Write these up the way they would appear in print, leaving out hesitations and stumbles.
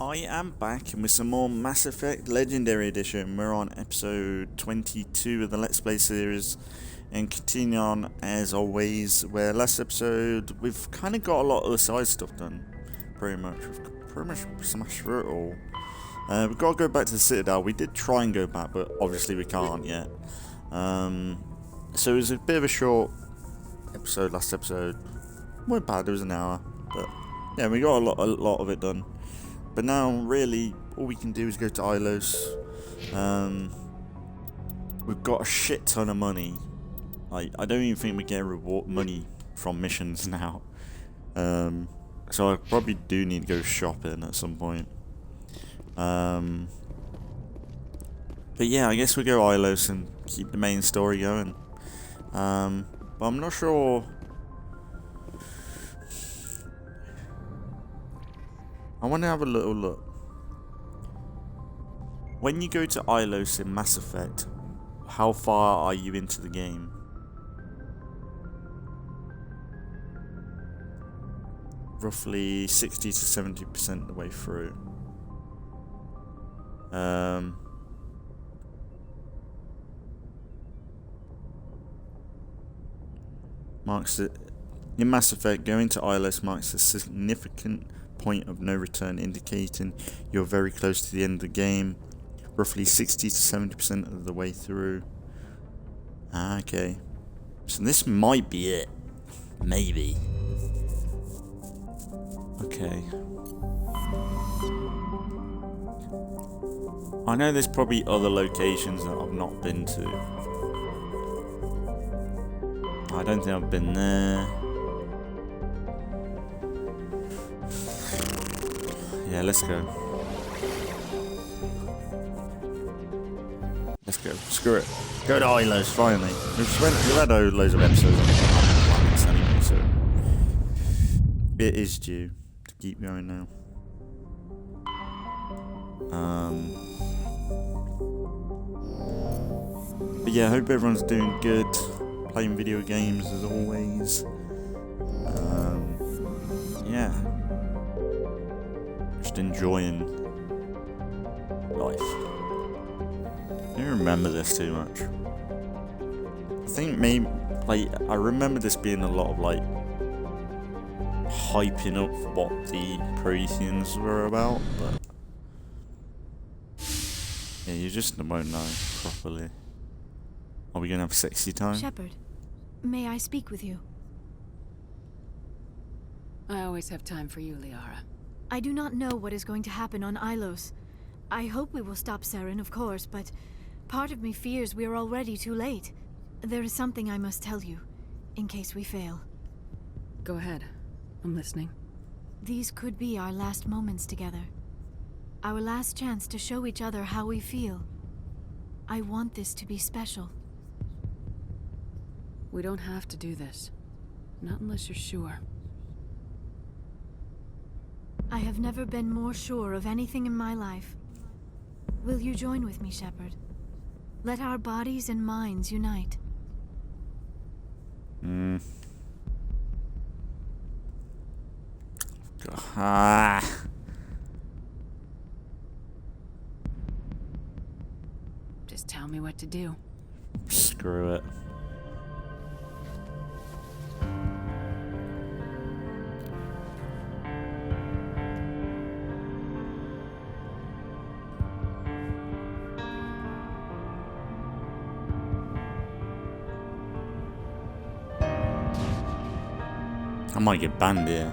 I am back and with some more Mass Effect Legendary Edition. We're on episode 22 of the Let's Play series and continue on as always, where last episode we've kind of got a lot of the side stuff done. Pretty much. We've pretty much smashed through it all. We've got to go back to the Citadel. We did try and go back, but obviously we can't yet. So it was a bit of a short episode, last episode. Weren't bad, it was an hour. But yeah, we got a lot of it done. But now, really, all we can do is go to Ilos. We've got a shit ton of money. I don't even think we get money from missions now. So I probably do need to go shopping at some point. But yeah, I guess we'll go Ilos and keep the main story going. But I'm not sure. I want to have a little look. When you go to Ilos in Mass Effect, how far are you into the game? Roughly 60 to 70% of the way through. Marks it in Mass Effect. Going to Ilos marks a significant point of no return, indicating you're very close to the end of the game, roughly 60 to 70% of the way through. Okay, so this might be it, maybe. Okay, I know there's probably other locations that I've not been to. I don't think I've been there. Yeah, let's go. Let's go. Screw it. Go to Ilos, finally. We've had loads of episodes on planets anyway, so it is due to keep going now. But yeah, I hope everyone's doing good. Playing video games as always. Yeah. Just enjoying life. I don't remember this too much. I think maybe, I remember this being a lot of, hyping up what the Protheans were about, but yeah, you just won't know properly. Are we gonna have sexy time? Shepard, may I speak with you? I always have time for you, Liara. I do not know what is going to happen on Ilos. I hope we will stop Saren, of course, but part of me fears we are already too late. There is something I must tell you, in case we fail. Go ahead. I'm listening. These could be our last moments together. Our last chance to show each other how we feel. I want this to be special. We don't have to do this. Not unless you're sure. I have never been more sure of anything in my life. Will you join with me, Shepard? Let our bodies and minds unite. Just tell me what to do. Screw it. I might get banned here.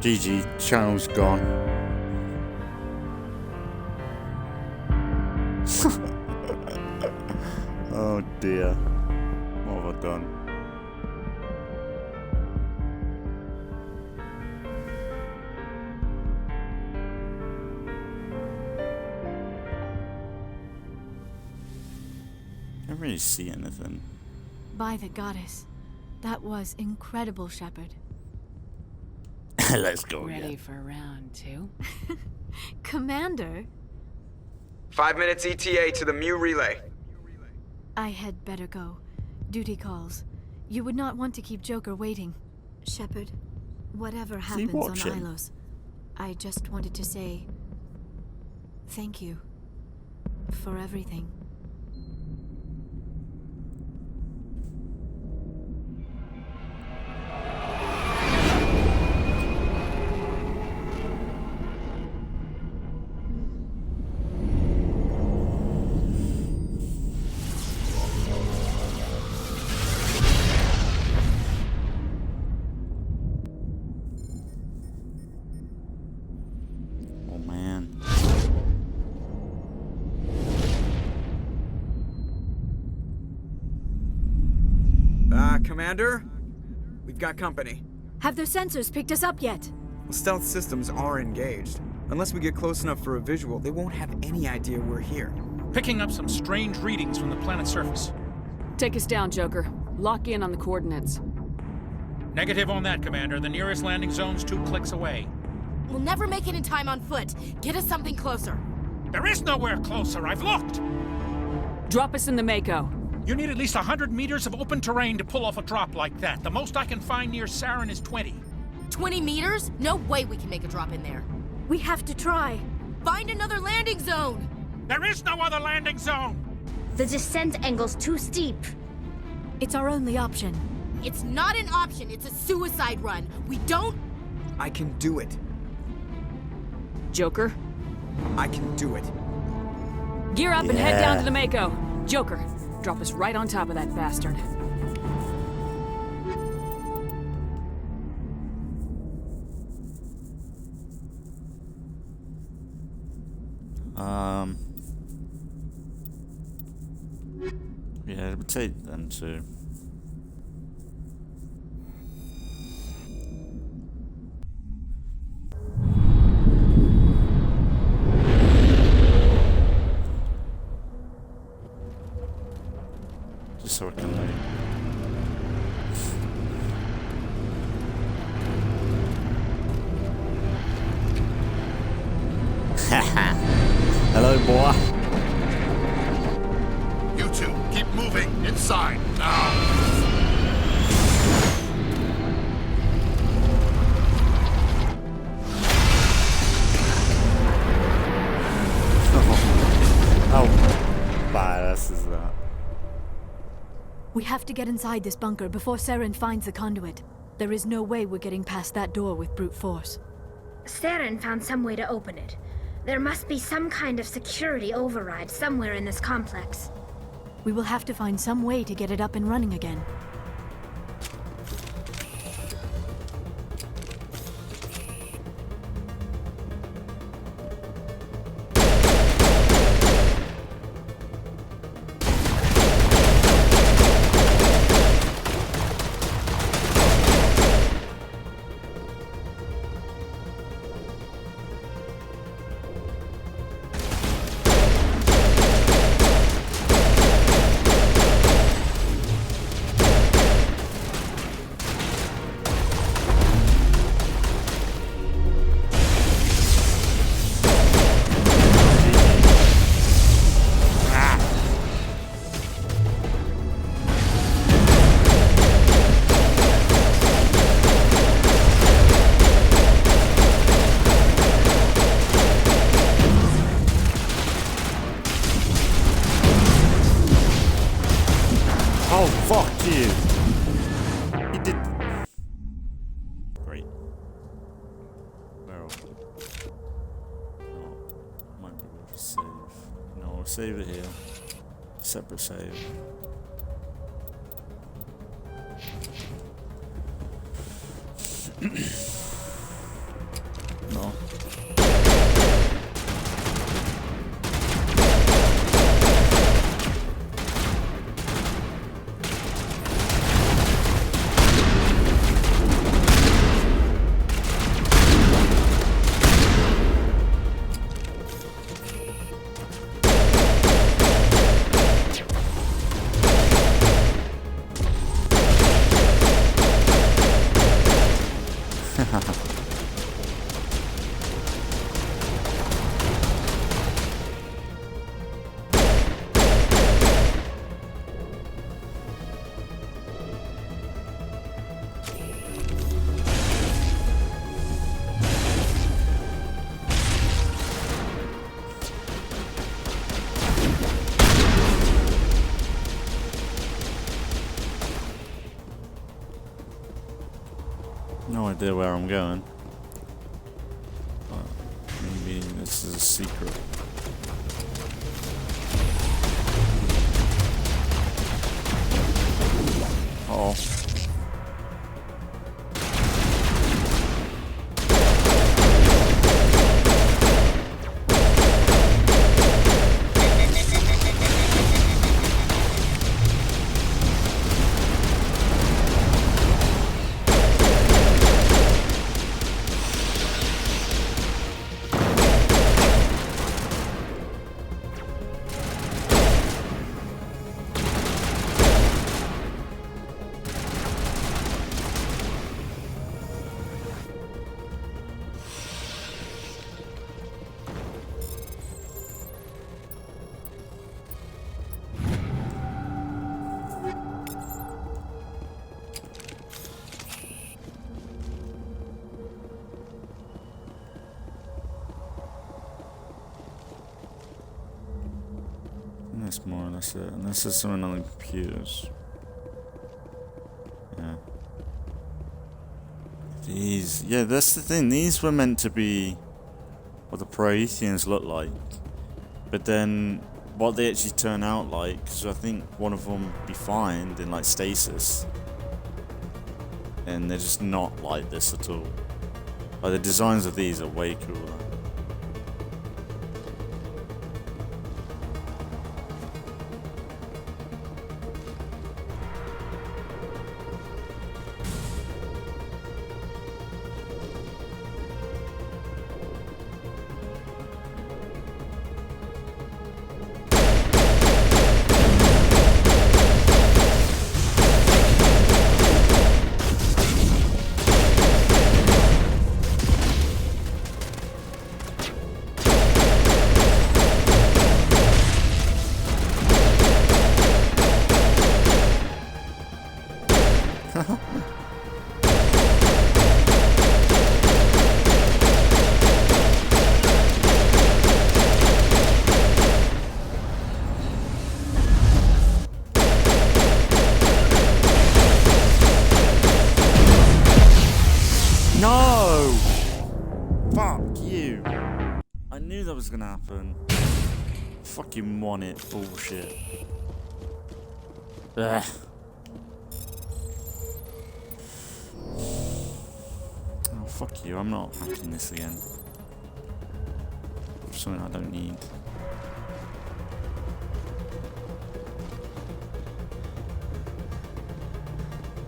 GG, channel's gone. Oh dear. What have I done? I don't really see anything. By the goddess. That was incredible, Shepard. Let's go Ready again. for round 2? Commander? 5 minutes ETA to the Mu relay. I had better go. Duty calls. You would not want to keep Joker waiting. Shepard, Whatever Keep happens on watching. Ilos, I just wanted to say thank you for everything. Oh man. Commander? We've got company. Have their sensors picked us up yet? The stealth systems are engaged. Unless we get close enough for a visual, they won't have any idea we're here. Picking up some strange readings from the planet's surface. Take us down, Joker. Lock in on the coordinates. Negative on that, Commander. The nearest landing zone's 2 clicks away. We'll never make it in time on foot. Get us something closer. There is nowhere closer. I've looked. Drop us in the Mako. You need at least 100 meters of open terrain to pull off a drop like that. The most I can find near Saren is 20. 20 meters? No way we can make a drop in there. We have to try. Find another landing zone! There is no other landing zone! The descent angle's too steep. It's our only option. It's not an option, it's a suicide run. We don't... I can do it. Joker, I can do it. gear up and head down Yeah. to the Mako. Joker, drop us right on top of that bastard. Yeah, it would take them to. Just so I can know. Hello, boy. You two, keep moving. Inside, now. How badass is that? We have to get inside this bunker before Saren finds the conduit. There is no way we're getting past that door with brute force. Saren found some way to open it. There must be some kind of security override somewhere in this complex. We will have to find some way to get it up and running again. Oh, fuck you! He did. Great. Where are we? Oh, might be able to save. No, we'll save it here. Separate save. No. No idea where I'm going. But maybe this is a secret. Uh-oh. That's more or less it. And this is something on the computers. Yeah. These, yeah, that's the thing. These were meant to be what the Protheans look like. But then what they actually turn out like, because I think one of them be found in like stasis. And they're just not like this at all. Like the designs of these are way cooler. No! Fuck you. I knew that was gonna happen. Fucking want it. Bullshit. Ugh. Oh, fuck you. I'm not hacking this again. For something I don't need.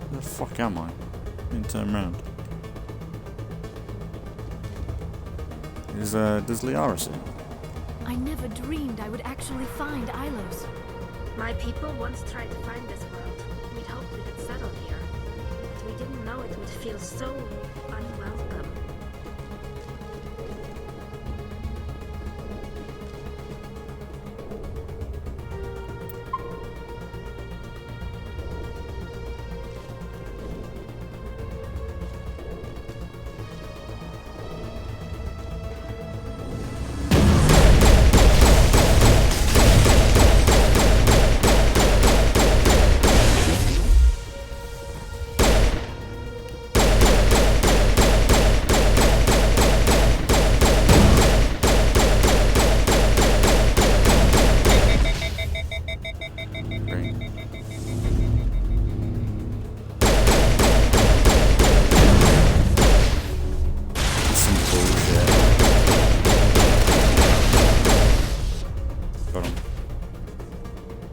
Where the fuck am I? I need to turn around. Does Liara see? I never dreamed I would actually find Ilos. My people once tried to find this world. We'd hoped we could settle here. But we didn't know it would feel so unwelcome.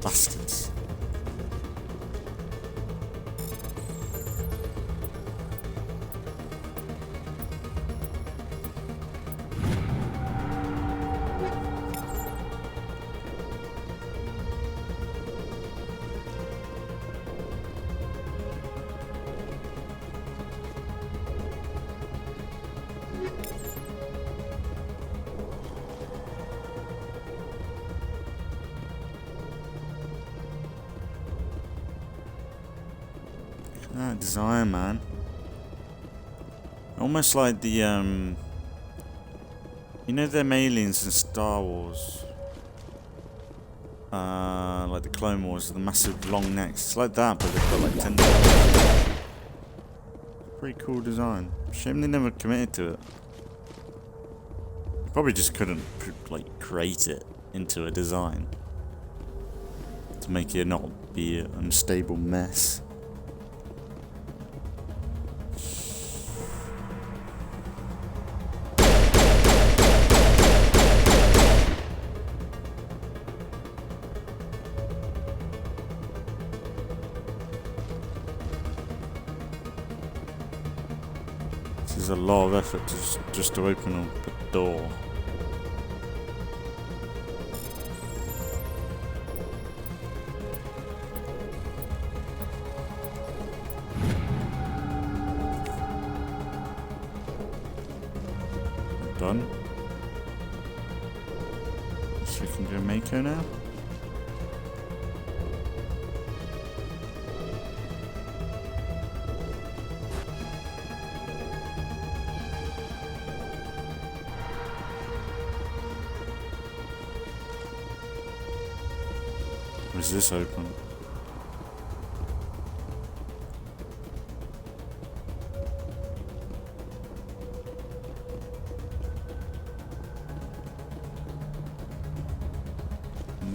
Bastards. That design, man. Almost like the, you know them aliens in Star Wars? Like the Clone Wars, the massive long necks. It's like that, but they've got like tentacles. Pretty cool design. Shame they never committed to it. Probably just couldn't like create it into a design to make it not be an unstable mess. This is a lot of effort just to open up a door. Done. So we can go Mako now. Or is this open?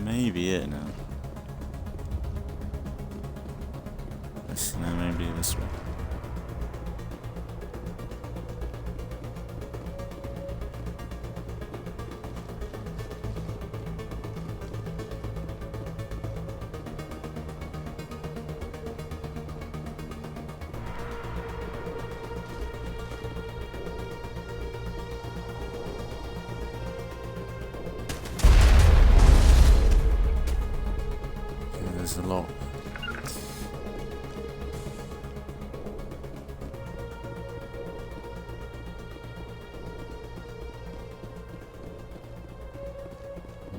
Maybe it now. No, maybe this way. There's a lot.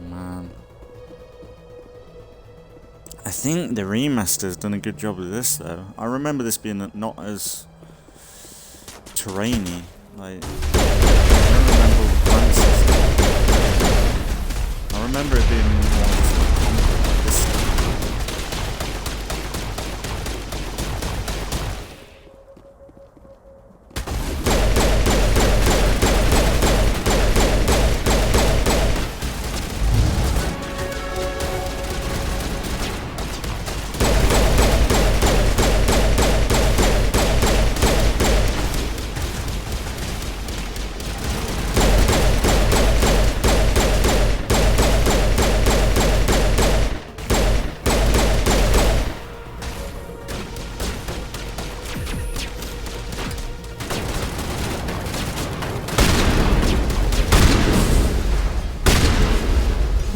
Man. I think the remaster's done a good job of this though. I remember this being not as terrainy. Like I remember it being more like this.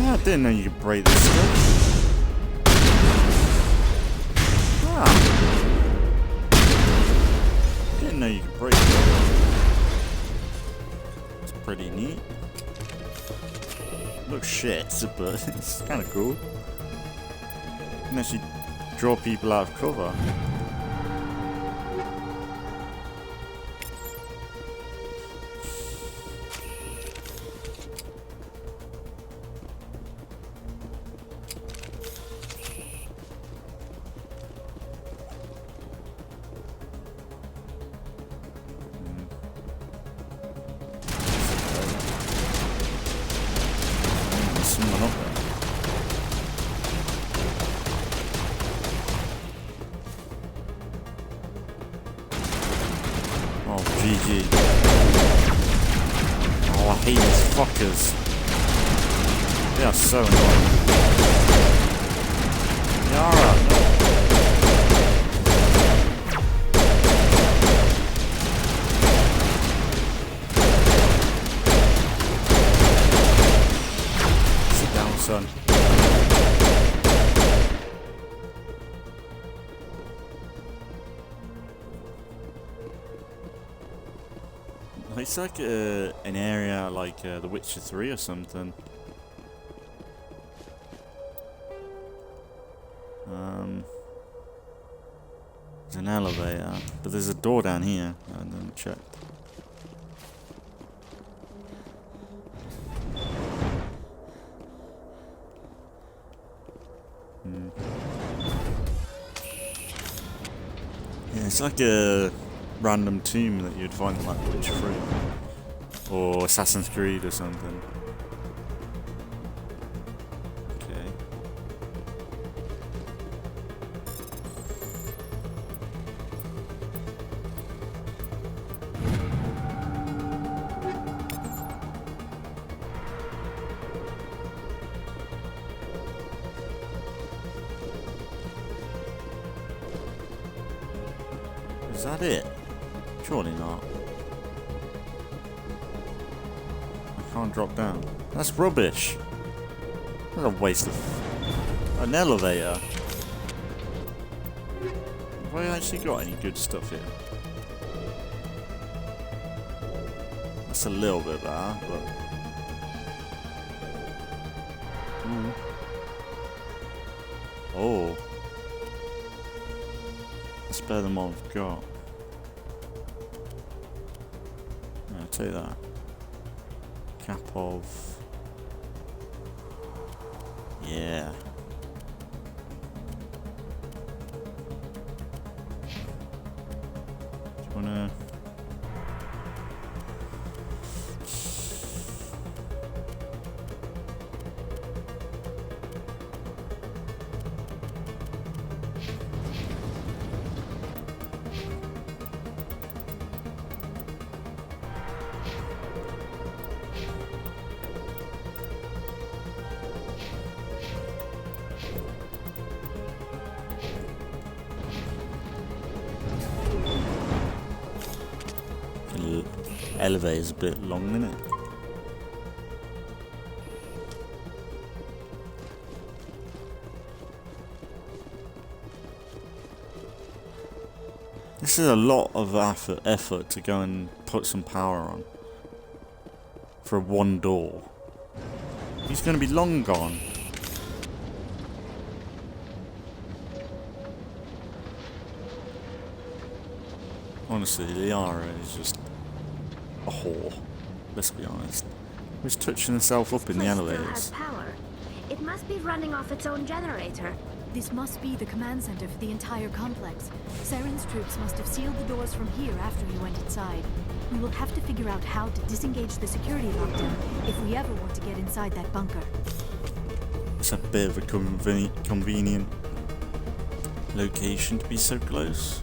I didn't know you could break this stuff. Didn't know you could break it. It's pretty neat. Looks shit, but it's kind of cool. You can actually draw people out of cover. Someone up there. Oh, GG. Oh, I hate these fuckers. They are so annoying. Yara, no. Son. It's like an area like The Witcher 3 or something. There's an elevator, but there's a door down here. I didn't check. Yeah, it's like a random tomb that you'd find in like Witcher 3 or Assassin's Creed or something. Okay. Is that it? Surely not. I can't drop down. That's rubbish. That's a waste of an elevator. Have I actually got any good stuff here? That's a little bit better, but... Ooh. Oh. That's better than what I've got. I'll take that. Cap of... Yeah. Do you wanna... Elevator's a bit long, isn't it? This is a lot of effort to go and put some power on for one door. He's going to be long gone. Honestly, Liara is just a whore. Let's be honest. Who's touching herself up in the This place has elevators? power. It must be running off its own generator. This must be the command center for the entire complex. Saren's troops must have sealed the doors from here after he went inside. We will have to figure out how to disengage the security lockdown if we ever want to get inside that bunker. It's a bit of a convenient location to be so close.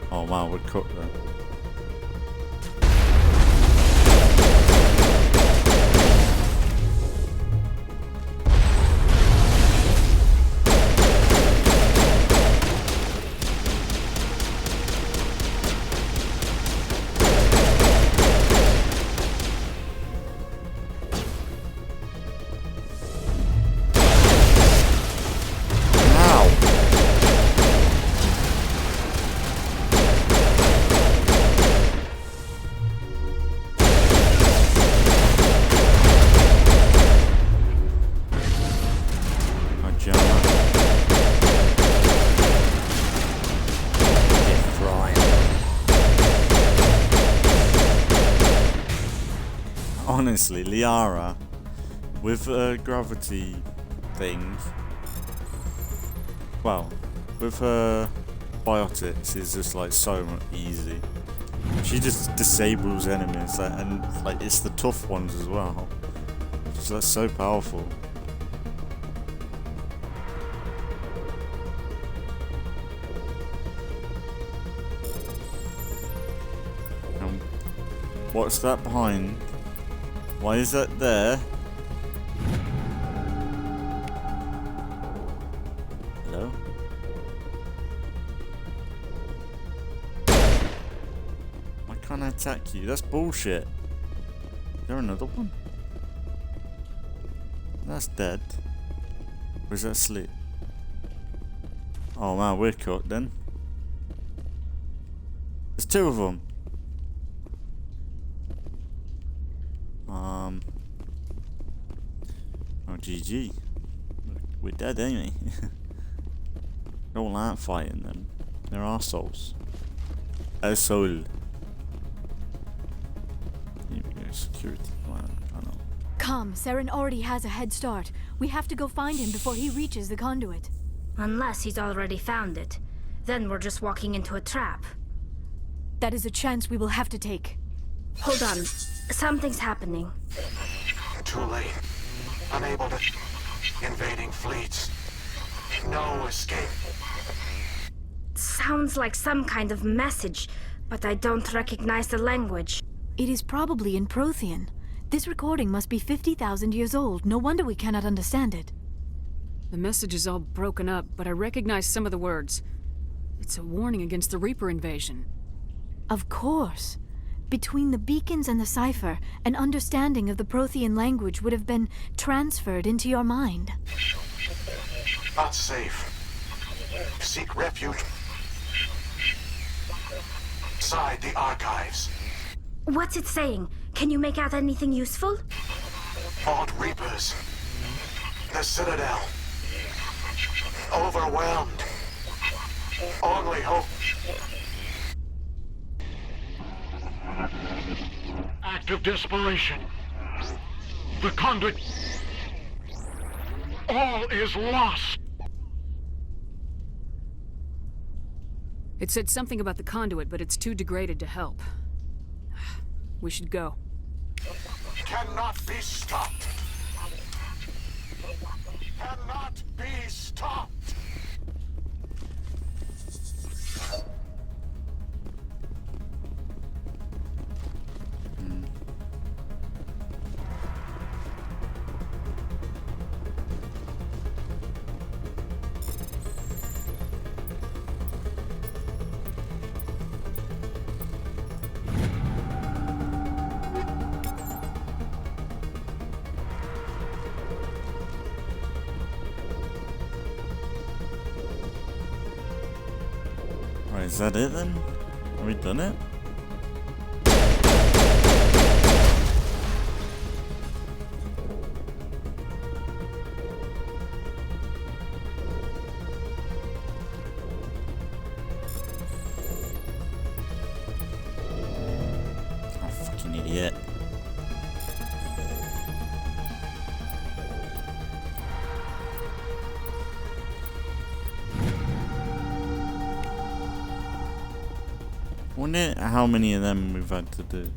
Oh wow, we're cooked there. Honestly, Liara, with her gravity thing, well, with her biotics, is just like so much easy. She just disables enemies, and like it's the tough ones as well. So that's so powerful. What's that behind? Why is that there? Hello? Why can't I attack you? That's bullshit. Is there another one? That's dead. Or is that asleep? Oh man, we're cooked then. There's two of them. Oh, GG. We're dead, ain't we? Don't like fighting them. They're arseholes. Asshole. Here we go, security plan. I know. Come, Saren already has a head start. We have to go find him before he reaches the conduit. Unless he's already found it. then we're just walking into a trap. That is a chance we will have to take. Hold on. Something's happening. Too late. Unable to... Invading fleets. No escape. Sounds like some kind of message, but I don't recognize the language. It is probably in Prothean. This recording must be 50,000 years old. No wonder we cannot understand it. The message is all broken up, but I recognize some of the words. It's a warning against the Reaper invasion. Of course. Between the beacons and the cipher, an understanding of the Prothean language would have been transferred into your mind. Not safe. Seek refuge. Inside the archives. What's it saying? Can you make out anything useful? Fought Reapers. The Citadel. Overwhelmed. Only hope. Act of desperation. The conduit. All is lost. It said something about the conduit, but it's too degraded to help. We should go. Cannot be stopped. Cannot be stopped. Right, is that it then? Have we done it? Oh, fucking idiot. Wonder how many of them we've had to do.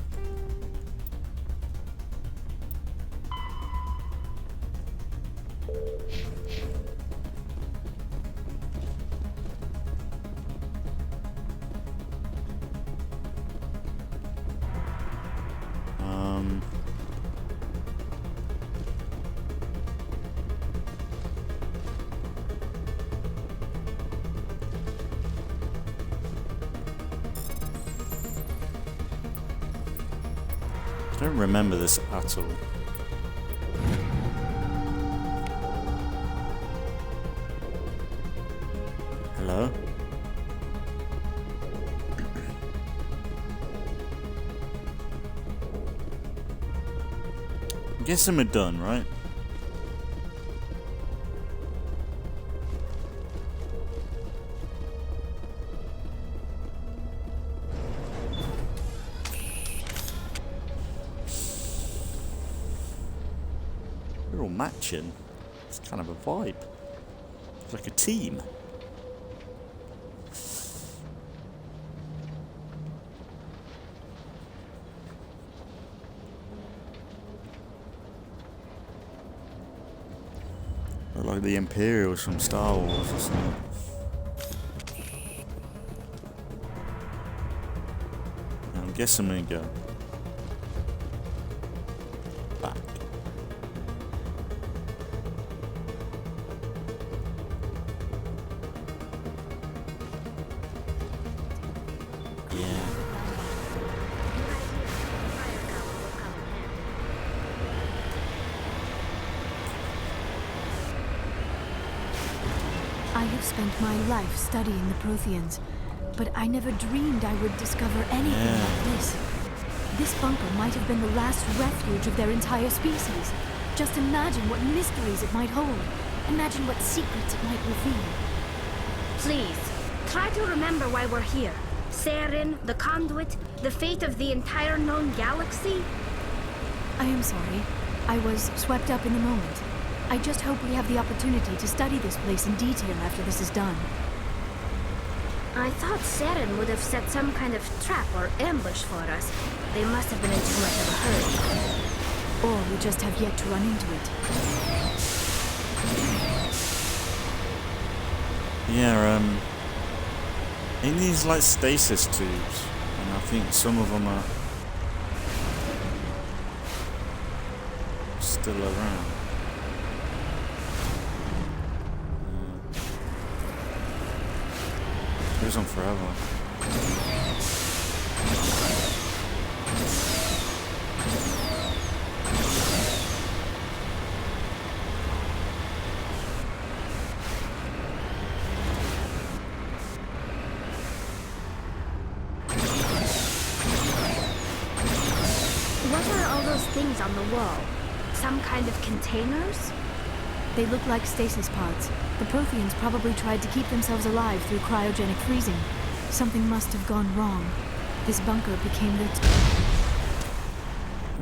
I don't remember this at all. Hello? I guess we're done, right? We're all matching. It's kind of a vibe. It's like a team. Look like the Imperials from Star Wars or something. I guess I'm gonna go back. Yeah. I have spent my life studying the Protheans, but I never dreamed I would discover anything like this. This bunker might have been the last refuge of their entire species. Just imagine what mysteries it might hold. Imagine what secrets it might reveal. Please, try to remember why we're here. Saren, the conduit, the fate of the entire known galaxy. I am sorry. I was swept up in the moment. I just hope we have the opportunity to study this place in detail after this is done. I thought Saren would have set some kind of trap or ambush for us. They must have been in too much of a hurry. Or we just have yet to run into it. Yeah, in these like stasis tubes, and I think some of them are still around. Goes on forever. What are all those things on the wall? Some kind of containers? They look like stasis pods. The Protheans probably tried to keep themselves alive through cryogenic freezing. Something must have gone wrong. This bunker became their...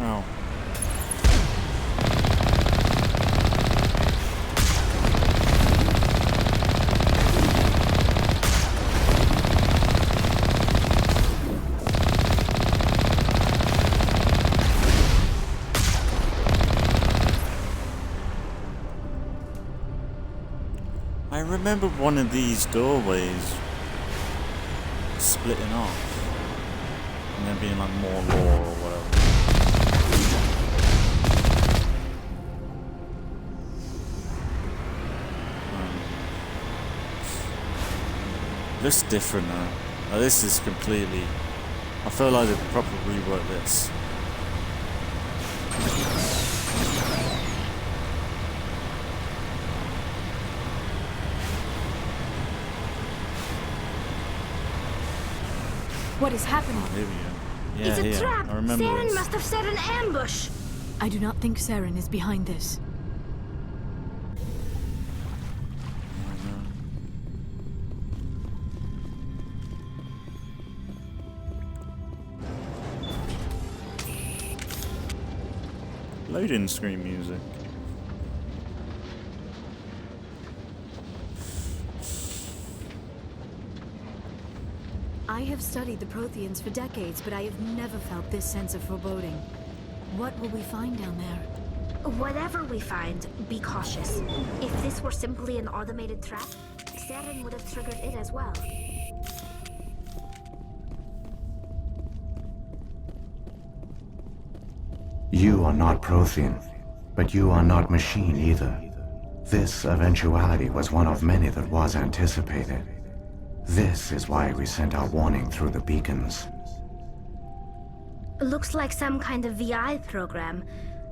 Oh. I remember one of these doorways splitting off and there being like more lore or whatever. Looks different now. Now this is completely... I feel like they've probably reworked this. What is happening? Here we go. Yeah, It's a here. trap! I remember Saren this. must have set an ambush! I do not think Saren is behind this. Loading screen music. I have studied the Protheans for decades, but I have never felt this sense of foreboding. What will we find down there? Whatever we find, be cautious. If this were simply an automated trap, Saren would have triggered it as well. You are not Prothean, but you are not machine either. This eventuality was one of many that was anticipated. This is why we sent our warning through the beacons. Looks like some kind of VI program.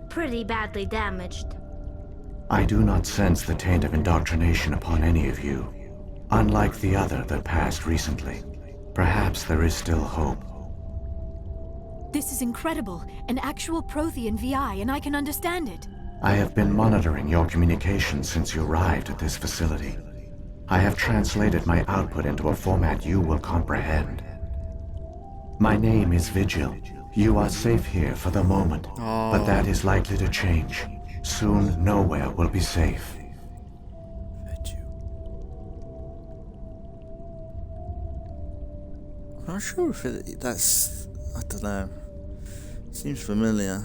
Pretty badly damaged. I do not sense the taint of indoctrination upon any of you. Unlike the other that passed recently. Perhaps there is still hope. This is incredible. An actual Prothean VI, and I can understand it. I have been monitoring your communications since you arrived at this facility. I have translated my output into a format you will comprehend. My name is Vigil. You are safe here for the moment, but that is likely to change. Soon, nowhere will be safe. I'm not sure if that's... I don't know. Seems familiar.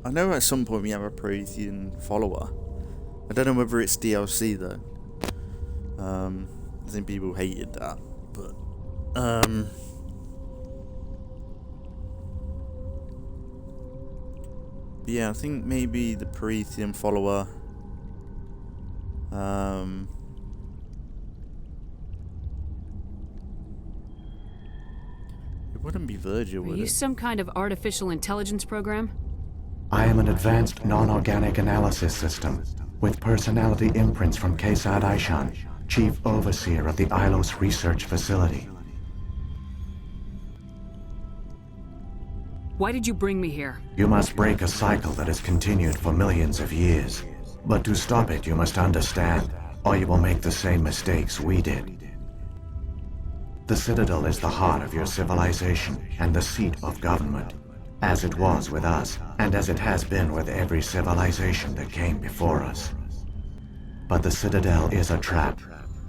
I know at some point we have a Prothean follower. I don't know whether it's DLC though. I think people hated that, but yeah, I think maybe the Prothean follower. It wouldn't be Virgil, Are would you it? some kind of artificial intelligence program? I am an advanced non-organic analysis system, with personality imprints from Kesad Aishan, Chief Overseer of the Ilos Research Facility. Why did you bring me here? You must break a cycle that has continued for millions of years. But to stop it, you must understand, or you will make the same mistakes we did. The Citadel is the heart of your civilization and the seat of government, as it was with us, and as it has been with every civilization that came before us. But the Citadel is a trap,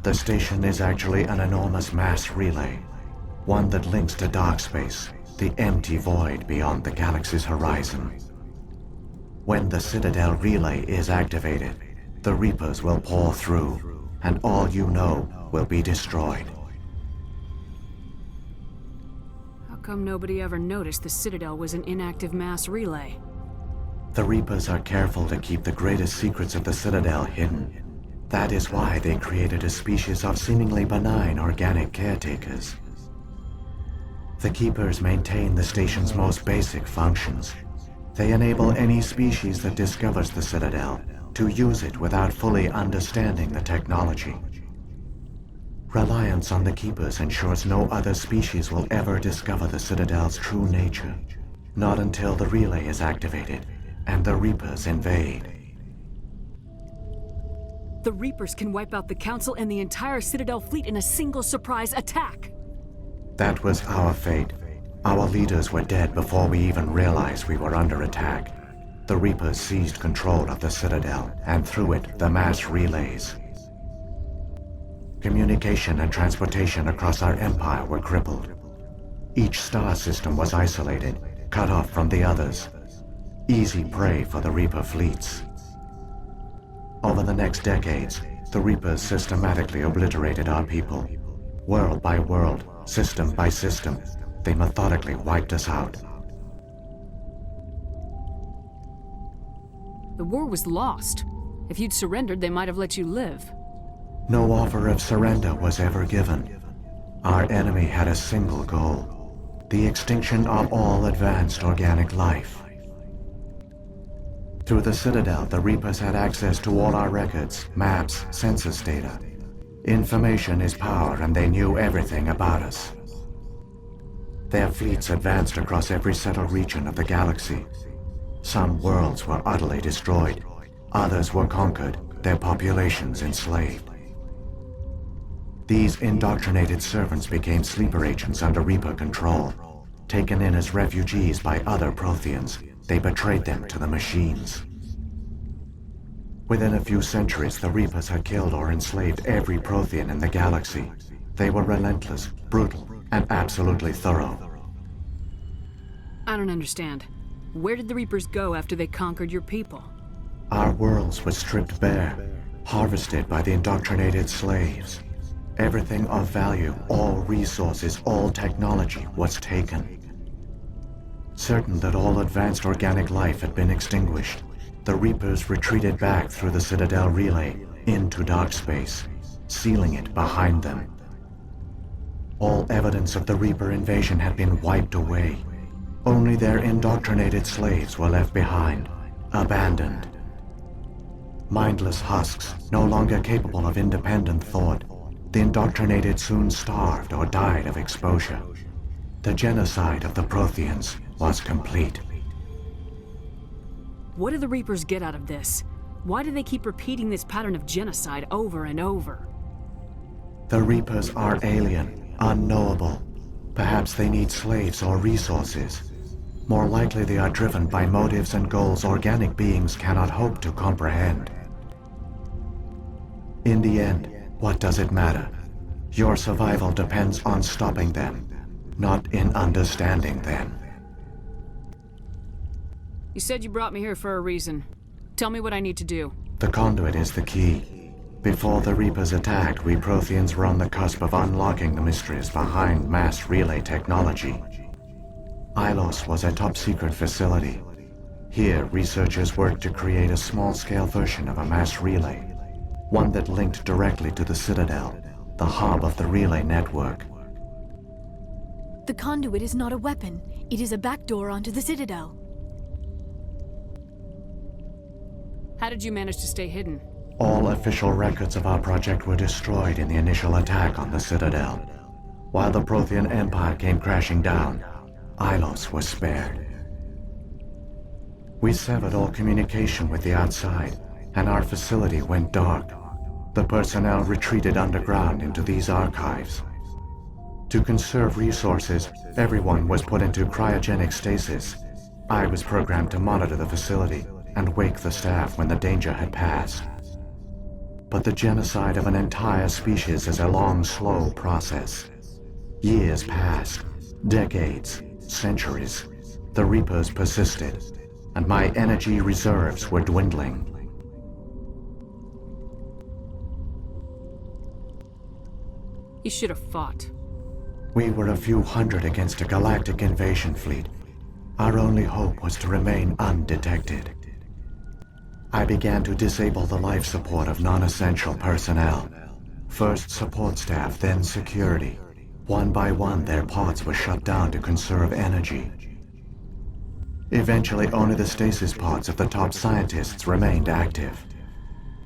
The station is actually an enormous mass relay, one that links to dark space, the empty void beyond the galaxy's horizon. When the Citadel relay is activated, the Reapers will pour through, and all you know will be destroyed. How come nobody ever noticed the Citadel was an inactive mass relay? The Reapers are careful to keep the greatest secrets of the Citadel hidden. That is why they created a species of seemingly benign organic caretakers. The Keepers maintain the station's most basic functions. They enable any species that discovers the Citadel to use it without fully understanding the technology. Reliance on the Keepers ensures no other species will ever discover the Citadel's true nature. Not until the relay is activated and the Reapers invade. The Reapers can wipe out the Council and the entire Citadel fleet in a single surprise attack. That was our fate. Our leaders were dead before we even realized we were under attack. The Reapers seized control of the Citadel, and through it, the mass relays. Communication and transportation across our empire were crippled. Each star system was isolated, cut off from the others. Easy prey for the Reaper fleets. Over the next decades, the Reapers systematically obliterated our people. World by world, system by system, they methodically wiped us out. The war was lost. If you'd surrendered, they might have let you live. No offer of surrender was ever given. Our enemy had a single goal: the extinction of all advanced organic life. Through the Citadel, the Reapers had access to all our records, maps, census data. Information is power, and they knew everything about us. Their fleets advanced across every settled region of the galaxy. Some worlds were utterly destroyed, others were conquered, their populations enslaved. These indoctrinated servants became sleeper agents under Reaper control. Taken in as refugees by other Protheans, they betrayed them to the machines. Within a few centuries, the Reapers had killed or enslaved every Prothean in the galaxy. They were relentless, brutal, and absolutely thorough. I don't understand. Where did the Reapers go after they conquered your people? Our worlds were stripped bare, harvested by the indoctrinated slaves. Everything of value, all resources, all technology was taken. Certain that all advanced organic life had been extinguished, the Reapers retreated back through the Citadel relay into dark space, sealing it behind them. All evidence of the Reaper invasion had been wiped away. Only their indoctrinated slaves were left behind, abandoned. Mindless husks, no longer capable of independent thought, the indoctrinated soon starved or died of exposure. The genocide of the Protheans was complete. What do the Reapers get out of this? Why do they keep repeating this pattern of genocide over and over? The Reapers are alien, unknowable. Perhaps they need slaves or resources. More likely they are driven by motives and goals organic beings cannot hope to comprehend. In the end, what does it matter? Your survival depends on stopping them, not in understanding them. You said you brought me here for a reason. Tell me what I need to do. The conduit is the key. Before the Reapers attacked, we Protheans were on the cusp of unlocking the mysteries behind mass relay technology. Ilos was a top-secret facility. Here, researchers worked to create a small-scale version of a mass relay, one that linked directly to the Citadel, the hub of the relay network. The conduit is not a weapon. It is a backdoor onto the Citadel. How did you manage to stay hidden? All official records of our project were destroyed in the initial attack on the Citadel. While the Prothean Empire came crashing down, Ilos was spared. We severed all communication with the outside, and our facility went dark. The personnel retreated underground into these archives. To conserve resources, everyone was put into cryogenic stasis. I was programmed to monitor the facility and wake the staff when the danger had passed. but the genocide of an entire species is a long, slow process. Years passed, decades, centuries. The Reapers persisted, and my energy reserves were dwindling. You should have fought. We were a few hundred against a galactic invasion fleet. Our only hope was to remain undetected. I began to disable the life support of non-essential personnel. First support staff, then security. One by one, their pods were shut down to conserve energy. Eventually, only the stasis pods of the top scientists remained active.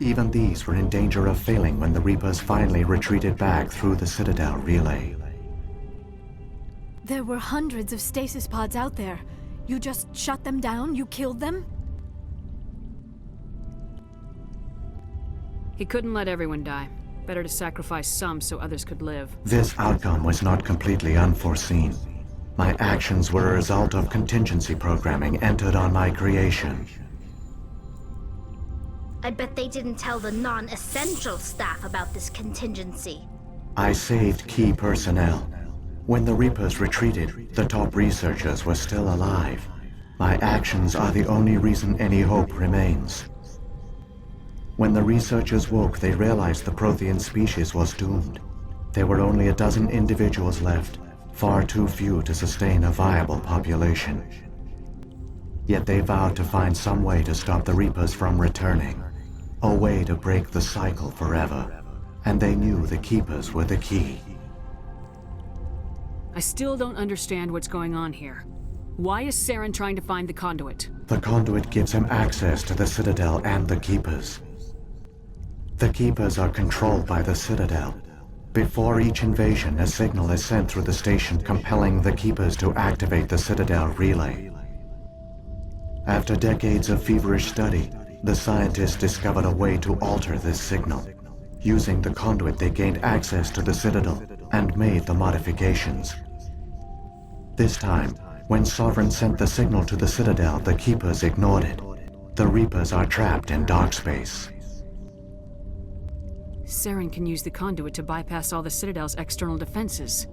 Even these were in danger of failing when the Reapers finally retreated back through the Citadel relay. There were hundreds of stasis pods out there. You just shut them down? You killed them? He couldn't let everyone die. Better to sacrifice some so others could live. This outcome was not completely unforeseen. My actions were a result of contingency programming entered on my creation. I bet they didn't tell the non-essential staff about this contingency. I saved key personnel. When the Reapers retreated, the top researchers were still alive. My actions are the only reason any hope remains. When the researchers woke, they realized the Prothean species was doomed. There were only a dozen individuals left, far too few to sustain a viable population. Yet they vowed to find some way to stop the Reapers from returning, a way to break the cycle forever. And they knew the Keepers were the key. I still don't understand what's going on here. Why is Saren trying to find the conduit? The conduit gives him access to the Citadel and the Keepers. The Keepers are controlled by the Citadel. Before each invasion, a signal is sent through the station compelling the Keepers to activate the Citadel relay. After decades of feverish study, the scientists discovered a way to alter this signal. Using the conduit, they gained access to the Citadel and made the modifications. This time, when Sovereign sent the signal to the Citadel, the Keepers ignored it. The Reapers are trapped in dark space. Saren can use the conduit to bypass all the Citadel's external defenses.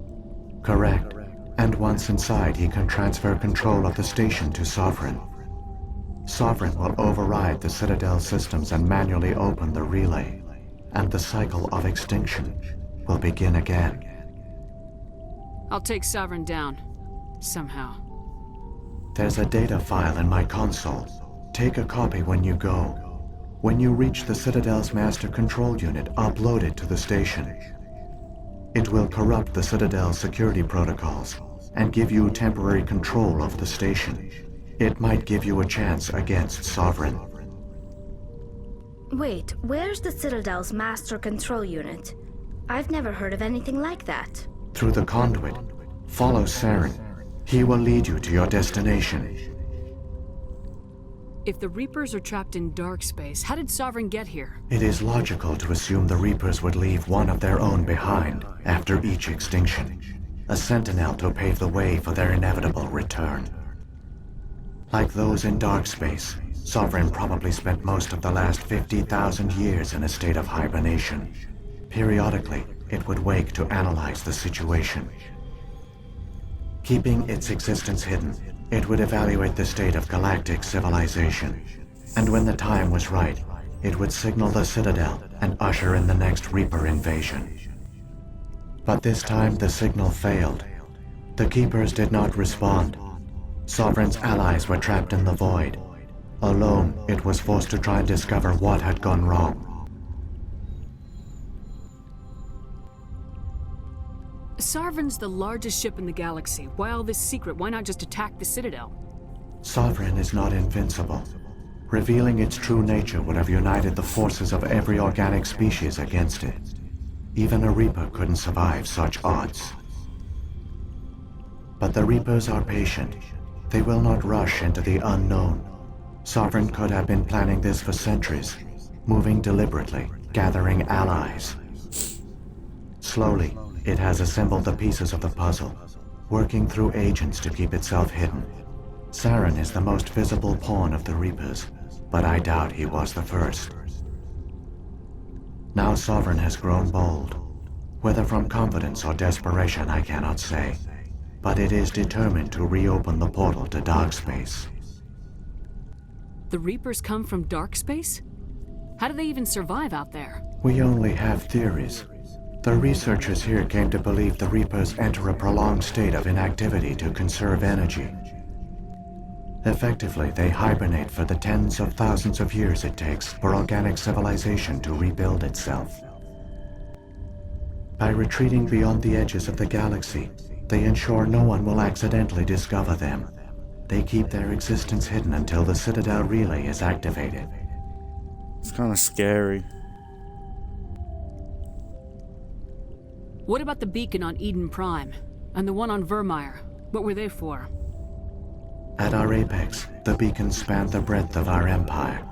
Correct. And once inside, he can transfer control of the station to Sovereign. Sovereign will override the Citadel systems and manually open the relay, and the cycle of extinction will begin again. I'll take Sovereign down. Somehow. There's a data file in my console. Take a copy when you go. When you reach the Citadel's master control unit, upload it to the station. It will corrupt the Citadel's security protocols and give you temporary control of the station. It might give you a chance against Sovereign. Wait, where's the Citadel's master control unit? I've never heard of anything like that. Through the conduit. Follow Saren. He will lead you to your destination. If the Reapers are trapped in dark space, how did Sovereign get here? It is logical to assume the Reapers would leave one of their own behind after each extinction. A sentinel to pave the way for their inevitable return. Like those in dark space, Sovereign probably spent most of the last 50,000 years in a state of hibernation. Periodically, it would wake to analyze the situation. Keeping its existence hidden, it would evaluate the state of galactic civilization. And when the time was right, it would signal the Citadel and usher in the next Reaper invasion. But this time the signal failed. The Keepers did not respond. Sovereign's allies were trapped in the void. Alone, it was forced to try and discover what had gone wrong. Sovereign's the largest ship in the galaxy. Why all this secret? Why not just attack the Citadel? Sovereign is not invincible. Revealing its true nature would have united the forces of every organic species against it. Even a Reaper couldn't survive such odds. But the Reapers are patient. They will not rush into the unknown. Sovereign could have been planning this for centuries, moving deliberately, gathering allies. Slowly, it has assembled the pieces of the puzzle, working through agents to keep itself hidden. Saren is the most visible pawn of the Reapers, but I doubt he was the first. Now Sovereign has grown bold. Whether from confidence or desperation, I cannot say. But it is determined to reopen the portal to dark space. The Reapers come from dark space? How do they even survive out there? We only have theories. The researchers here came to believe the Reapers enter a prolonged state of inactivity to conserve energy. Effectively, they hibernate for the tens of thousands of years it takes for organic civilization to rebuild itself. By retreating beyond the edges of the galaxy, they ensure no one will accidentally discover them. They keep their existence hidden until the Citadel relay is activated. It's kind of scary. What about the beacon on Eden Prime? And the one on Vermeer? What were they for? At our apex, the beacons span the breadth of our empire.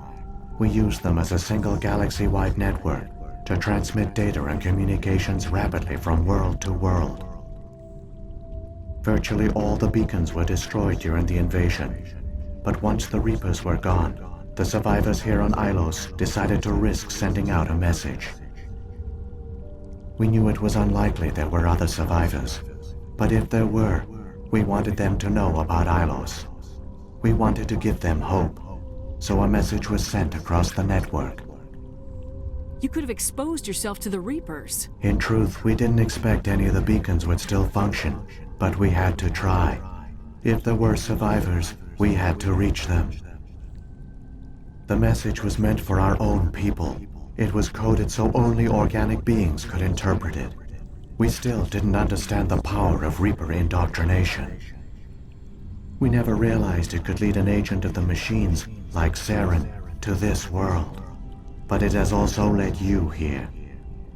We use them as a single galaxy-wide network to transmit data and communications rapidly from world to world. Virtually all the beacons were destroyed during the invasion, but once the Reapers were gone, the survivors here on Ilos decided to risk sending out a message. We knew it was unlikely there were other survivors, but if there were, we wanted them to know about Ilos. We wanted to give them hope, so a message was sent across the network. You could have exposed yourself to the Reapers. In truth, we didn't expect any of the beacons would still function, but we had to try. If there were survivors, we had to reach them. The message was meant for our own people. It was coded so only organic beings could interpret it. We still didn't understand the power of Reaper indoctrination. We never realized it could lead an agent of the machines, like Saren, to this world. But it has also led you here.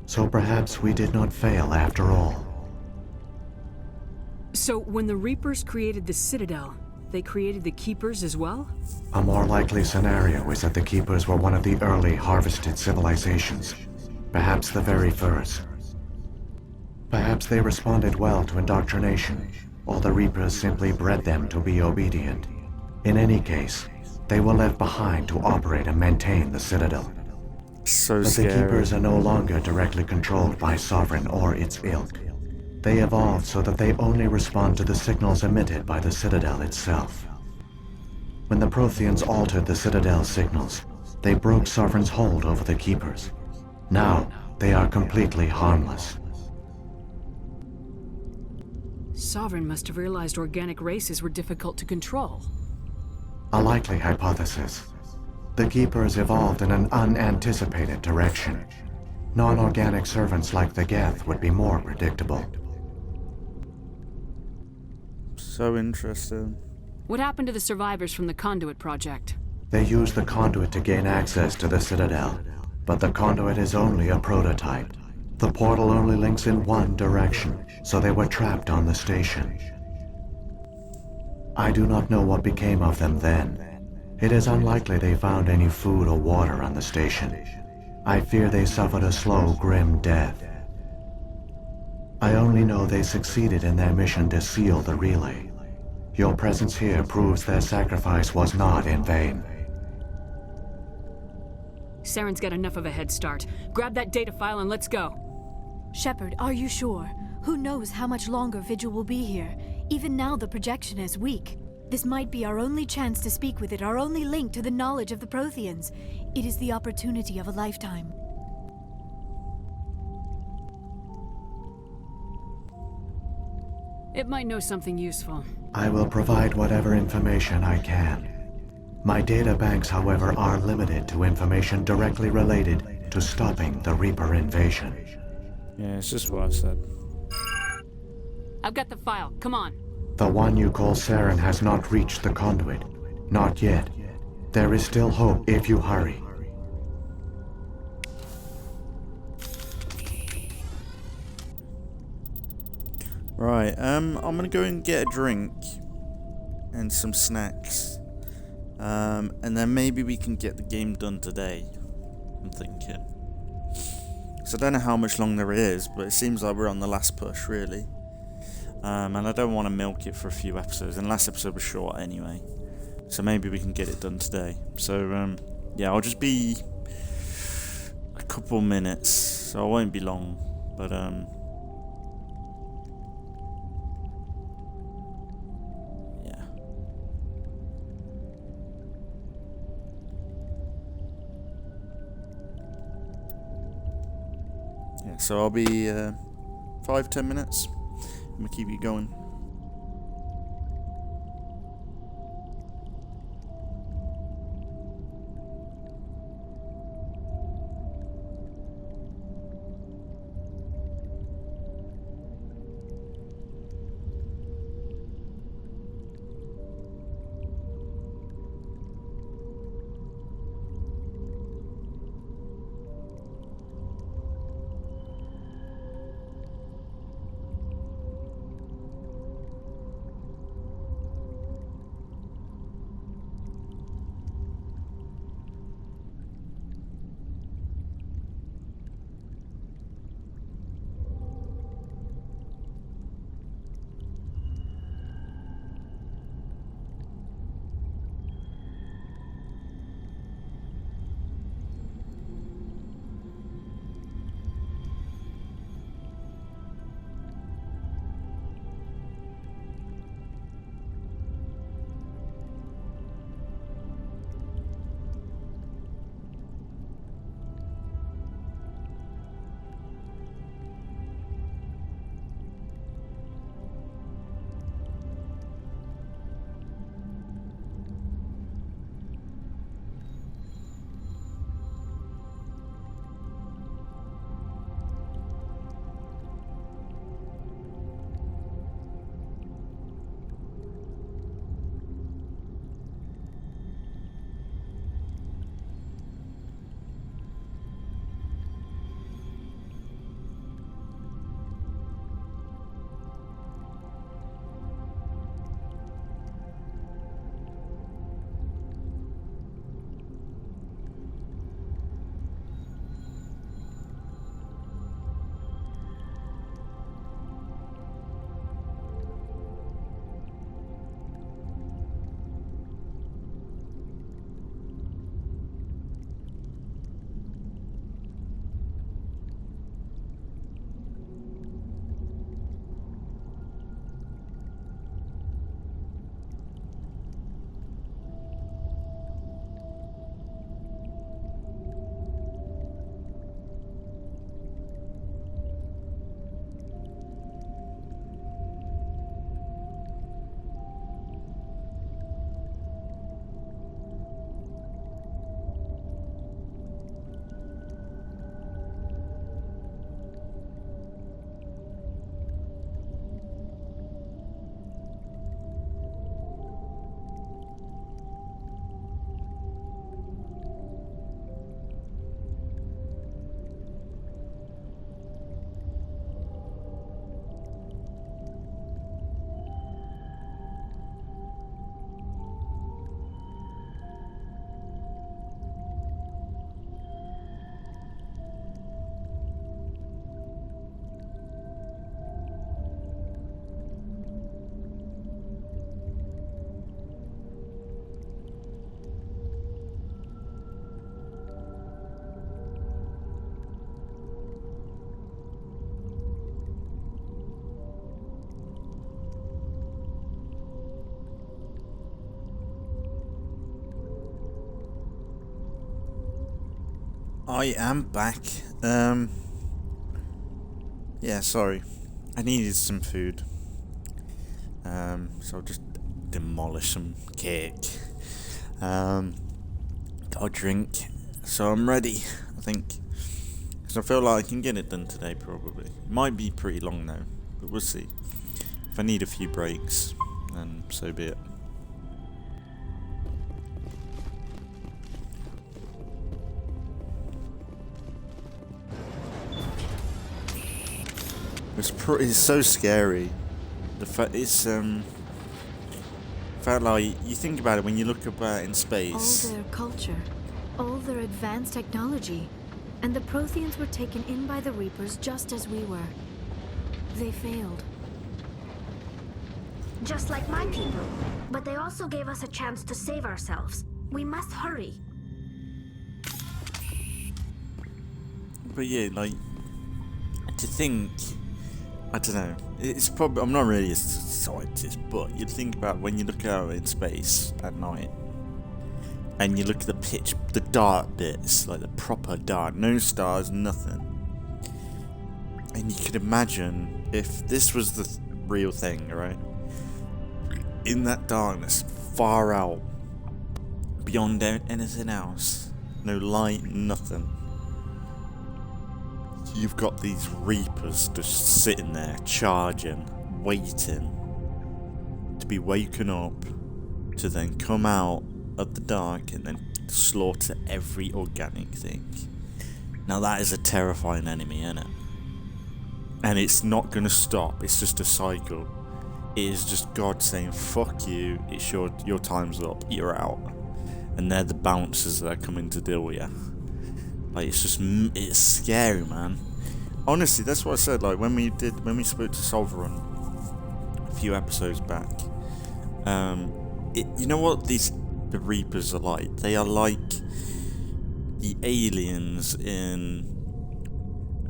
So perhaps we did not fail after all. So when the Reapers created the Citadel, they created the Keepers as well? A more likely scenario is that the Keepers were one of the early harvested civilizations. Perhaps the very first. Perhaps they responded well to indoctrination, or the Reapers simply bred them to be obedient. In any case, they were left behind to operate and maintain the Citadel. So But scary. the Keepers are no longer directly controlled by Sovereign or its ilk. They evolved so that they only respond to the signals emitted by the Citadel itself. When the Protheans altered the Citadel's signals, they broke Sovereign's hold over the Keepers. Now, they are completely harmless. Sovereign must have realized organic races were difficult to control. A likely hypothesis. The Keepers evolved in an unanticipated direction. Non-organic servants like the Geth would be more predictable. So interesting. What happened to the survivors from the Conduit project? They used the conduit to gain access to the Citadel, but the conduit is only a prototype. The portal only links in one direction, so they were trapped on the station. I do not know what became of them then. It is unlikely they found any food or water on the station. I fear they suffered a slow, grim death. I only know they succeeded in their mission to seal the relay. Your presence here proves their sacrifice was not in vain. Saren's got enough of a head start. Grab that data file and let's go. Shepard, are you sure? Who knows how much longer Vigil will be here? Even now the projection is weak. This might be our only chance to speak with it, our only link to the knowledge of the Protheans. It is the opportunity of a lifetime. It might know something useful. I will provide whatever information I can. My data banks, however, are limited to information directly related to stopping the Reaper invasion. Yeah, it's just what I said. I've got the file. Come on. The one you call Saren has not reached the conduit. Not yet. There is still hope if you hurry. Right, I'm gonna go and get a drink and some snacks. And then maybe we can get the game done today, I'm thinking. So I don't know how much longer it is, but it seems like we're on the last push, really. And I don't want to milk it for a few episodes, and last episode was short anyway. So maybe we can get it done today. So, yeah, I'll just be a couple minutes, so I won't be long. But yeah. Yeah, so I'll be 5-10 minutes. I'm gonna keep you going. I am back. Yeah, sorry. I needed some food. So I'll just demolish some cake. Got a drink. So I'm ready, I think. Because I feel like I can get it done today, probably. It might be pretty long now, but we'll see. If I need a few breaks, then so be it. It's so scary. The fact it's felt like you think about it when you look about in space. All their culture, all their advanced technology, and the Protheans were taken in by the Reapers just as we were. They failed. Just like my people. But they also gave us a chance to save ourselves. We must hurry. But yeah, like, to think, I don't know, it's probably, I'm not really a scientist, but you think about when you look out in space at night, and you look at the dark bits, like the proper dark, no stars, nothing. And you could imagine if this was the real thing, right? In that darkness, far out, beyond anything else, no light, nothing. You've got these Reapers just sitting there, charging, waiting to be waken up, to then come out of the dark and then slaughter every organic thing. Now that is a terrifying enemy, isn't it? And it's not going to stop, it's just a cycle. It is just God saying, fuck you, it's your time's up, you're out. And they're the bouncers that are coming to deal with you. Like, it's scary, man. Honestly, that's what I said, like, when we spoke to Sovereign a few episodes back, you know what the Reapers are like? They are like the aliens in,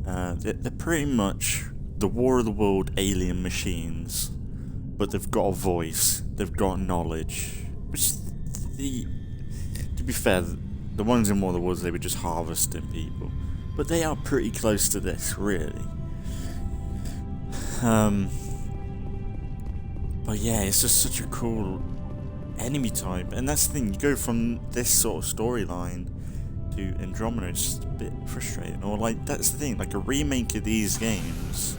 they're pretty much the War of the World alien machines, but they've got a voice, they've got knowledge, which to be fair, the ones in War of the Worlds, they were just harvesting people. But they are pretty close to this, really. But yeah, it's just such a cool enemy type. And that's the thing, you go from this sort of storyline to Andromeda, it's just a bit frustrating. Or like, that's the thing, like a remake of these games.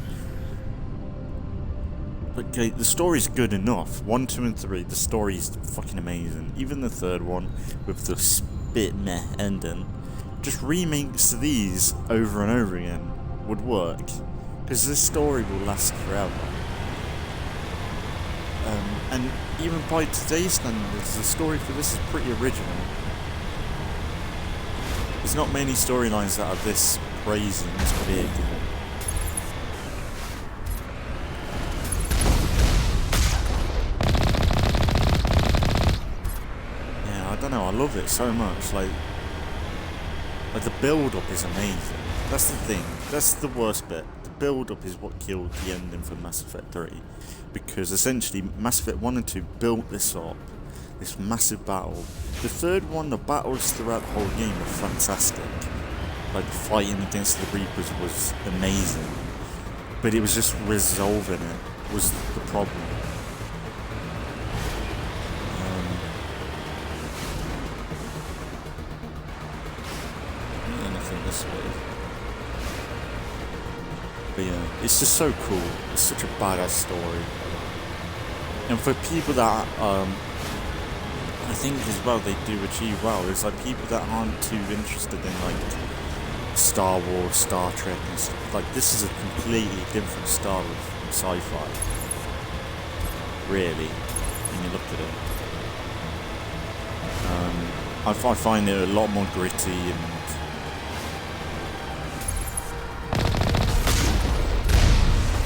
Like, the story's good enough. 1, 2, and 3, the story's fucking amazing. Even the third one, with the bit meh ending. Just remakes to these over and over again would work, because this story will last forever. And even by today's standards, the story for this is pretty original. There's not many storylines that are this crazy and this big. Yeah, I don't know, I love it so much. Like the build-up is amazing. That's the thing. That's the worst bit. The build-up is what killed the ending for Mass Effect 3. Because essentially, Mass Effect 1 and 2 built this up. This massive battle. The third one, the battles throughout the whole game were fantastic. Like, the fighting against the Reapers was amazing. But it was just resolving it was the problem. This way. But yeah, it's just so cool. It's such a badass story. And for people that I think as well they do achieve well, there's like people that aren't too interested in like Star Wars, Star Trek and stuff. Like, this is a completely different style of sci-fi. Really, when you look at it. I find it a lot more gritty and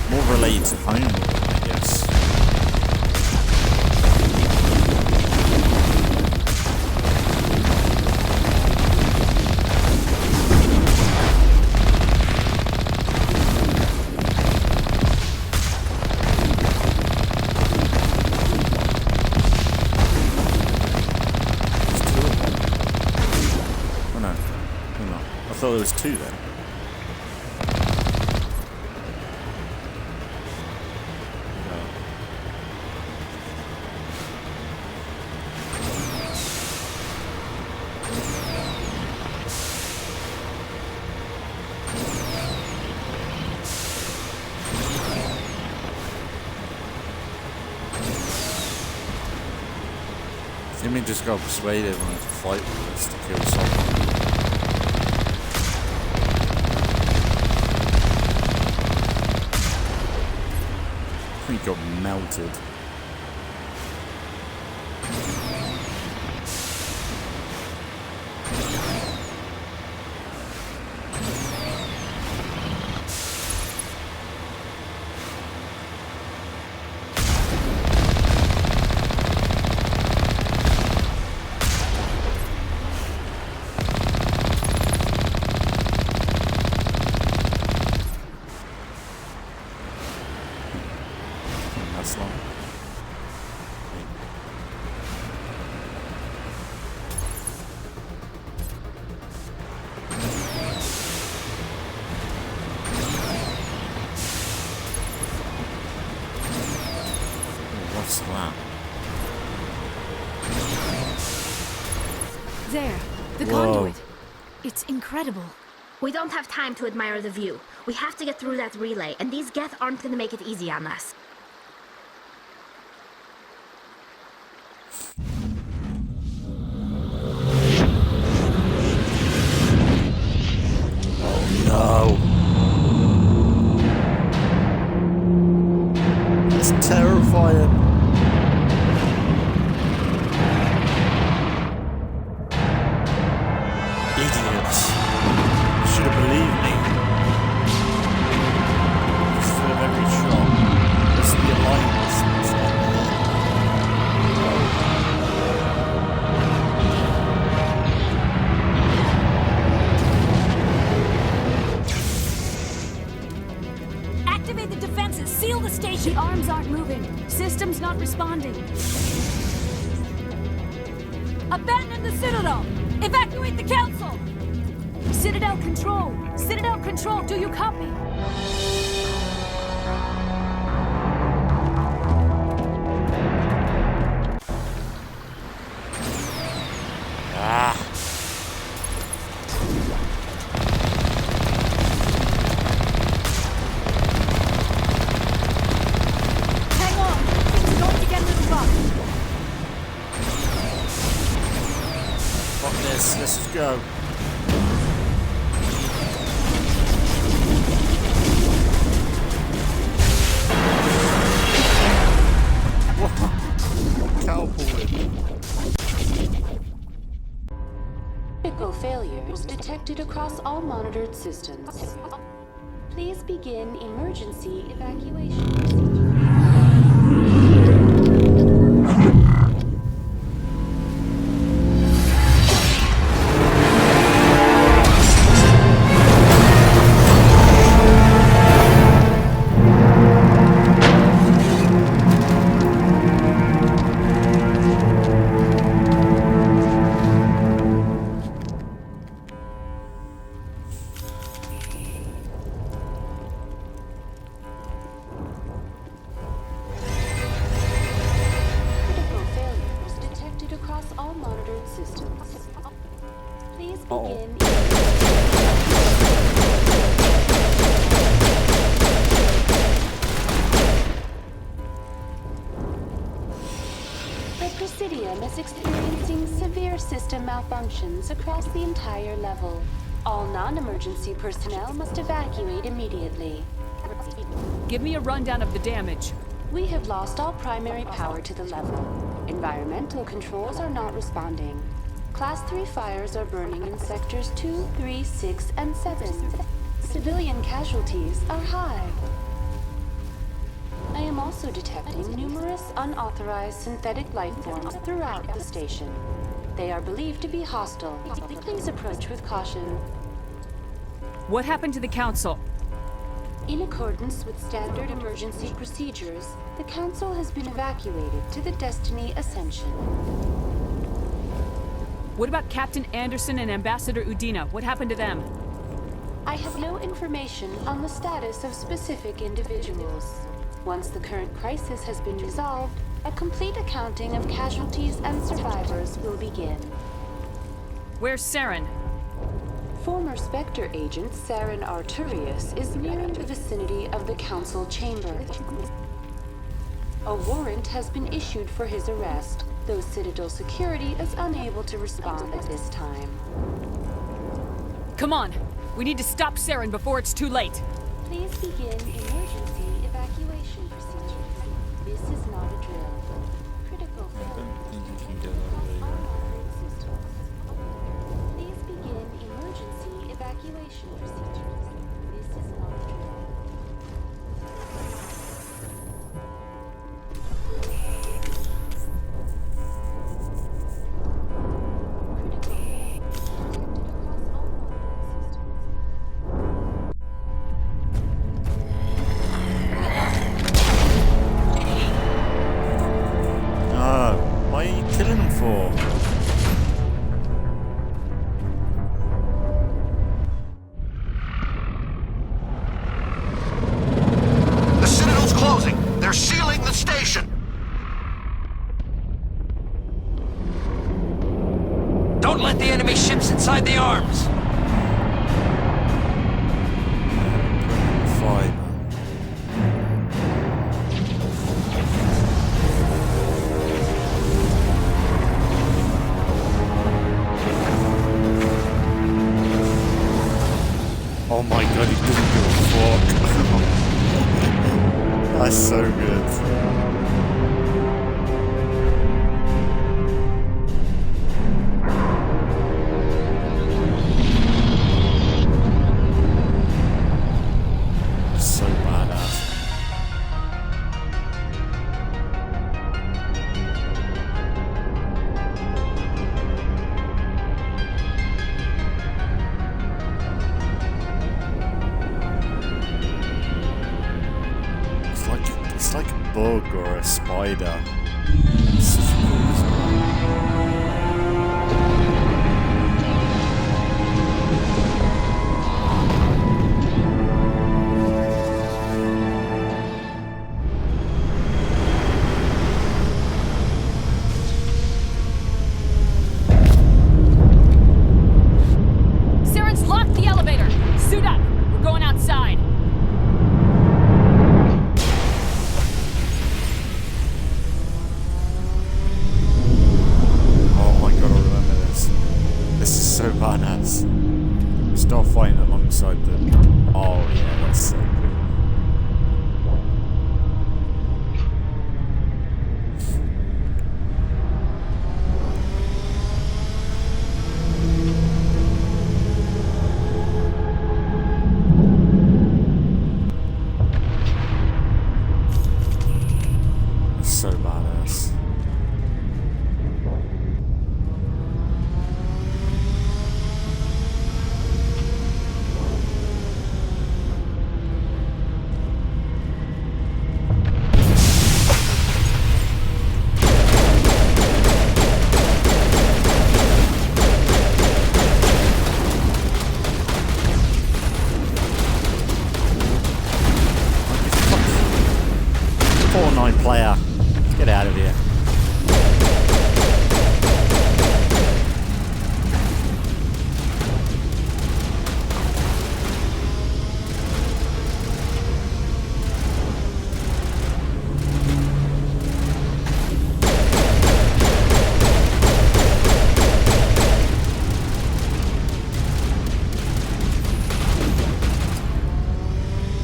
more related to home, I guess. Oh no. I thought there was 2 then. Timmy just got persuaded everyone to fight with us to kill someone. He got melted. last long. What's that? There, the Whoa. conduit. It's incredible. We don't have time to admire the view. We have to get through that relay, and these Geth aren't gonna make it easy on us. No. It's terrifying. Idiots. You should have believed me. Instead of every shot, it's the alliance instead. Activate the defenses! Seal the station! The arms aren't moving. Systems not responding. Abandon the Citadel! Evacuate the Council! Citadel Control! Citadel Control, do you copy? Ah. Hang on! Things are going to get a little rough. Fuck this. Let's just go. Critical failures detected across all monitored systems. Please begin emergency evacuation procedure. Critical failures detected across all monitored systems. Please begin. The Presidium is experiencing severe system malfunctions across the entire level. All non-emergency personnel must evacuate immediately. Give me a rundown of the damage. We have lost all primary power to the level. Environmental controls are not responding. Class 3 fires are burning in sectors 2, 3, 6, and 7. Civilian casualties are high. I am also detecting numerous unauthorized synthetic life forms throughout the station. They are believed to be hostile. Please approach with caution. What happened to the Council? In accordance with standard emergency procedures, the Council has been evacuated to the Destiny Ascension. What about Captain Anderson and Ambassador Udina? What happened to them? I have no information on the status of specific individuals. Once the current crisis has been resolved, a complete accounting of casualties and survivors will begin. Where's Saren? Former Spectre agent Saren Arturius is near the vicinity of the Council chamber. A warrant has been issued for his arrest, though Citadel security is unable to respond at this time. Come on! We need to stop Saren before it's too late! Please begin emergency evacuation procedures. This is not a drill. Critical failure. Please begin emergency evacuation procedures. This is not a drill. That's so good. So badass. It's like a bug or a spider. It's such a cool design. Saren's locked the elevator! Suit up! We're going outside! Oh my god, I remember this. This is so badass. Start fighting alongside them. Oh yeah, that's so cool. So badass. Fortnite player. Get out of here.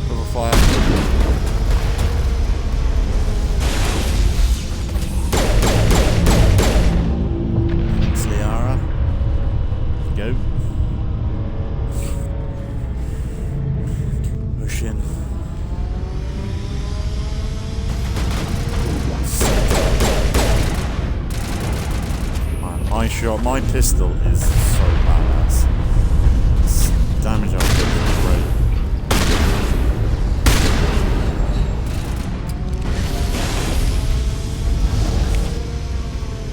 Cover fire. Go. Push in. My shot, my pistol is so badass. It's damage output is great.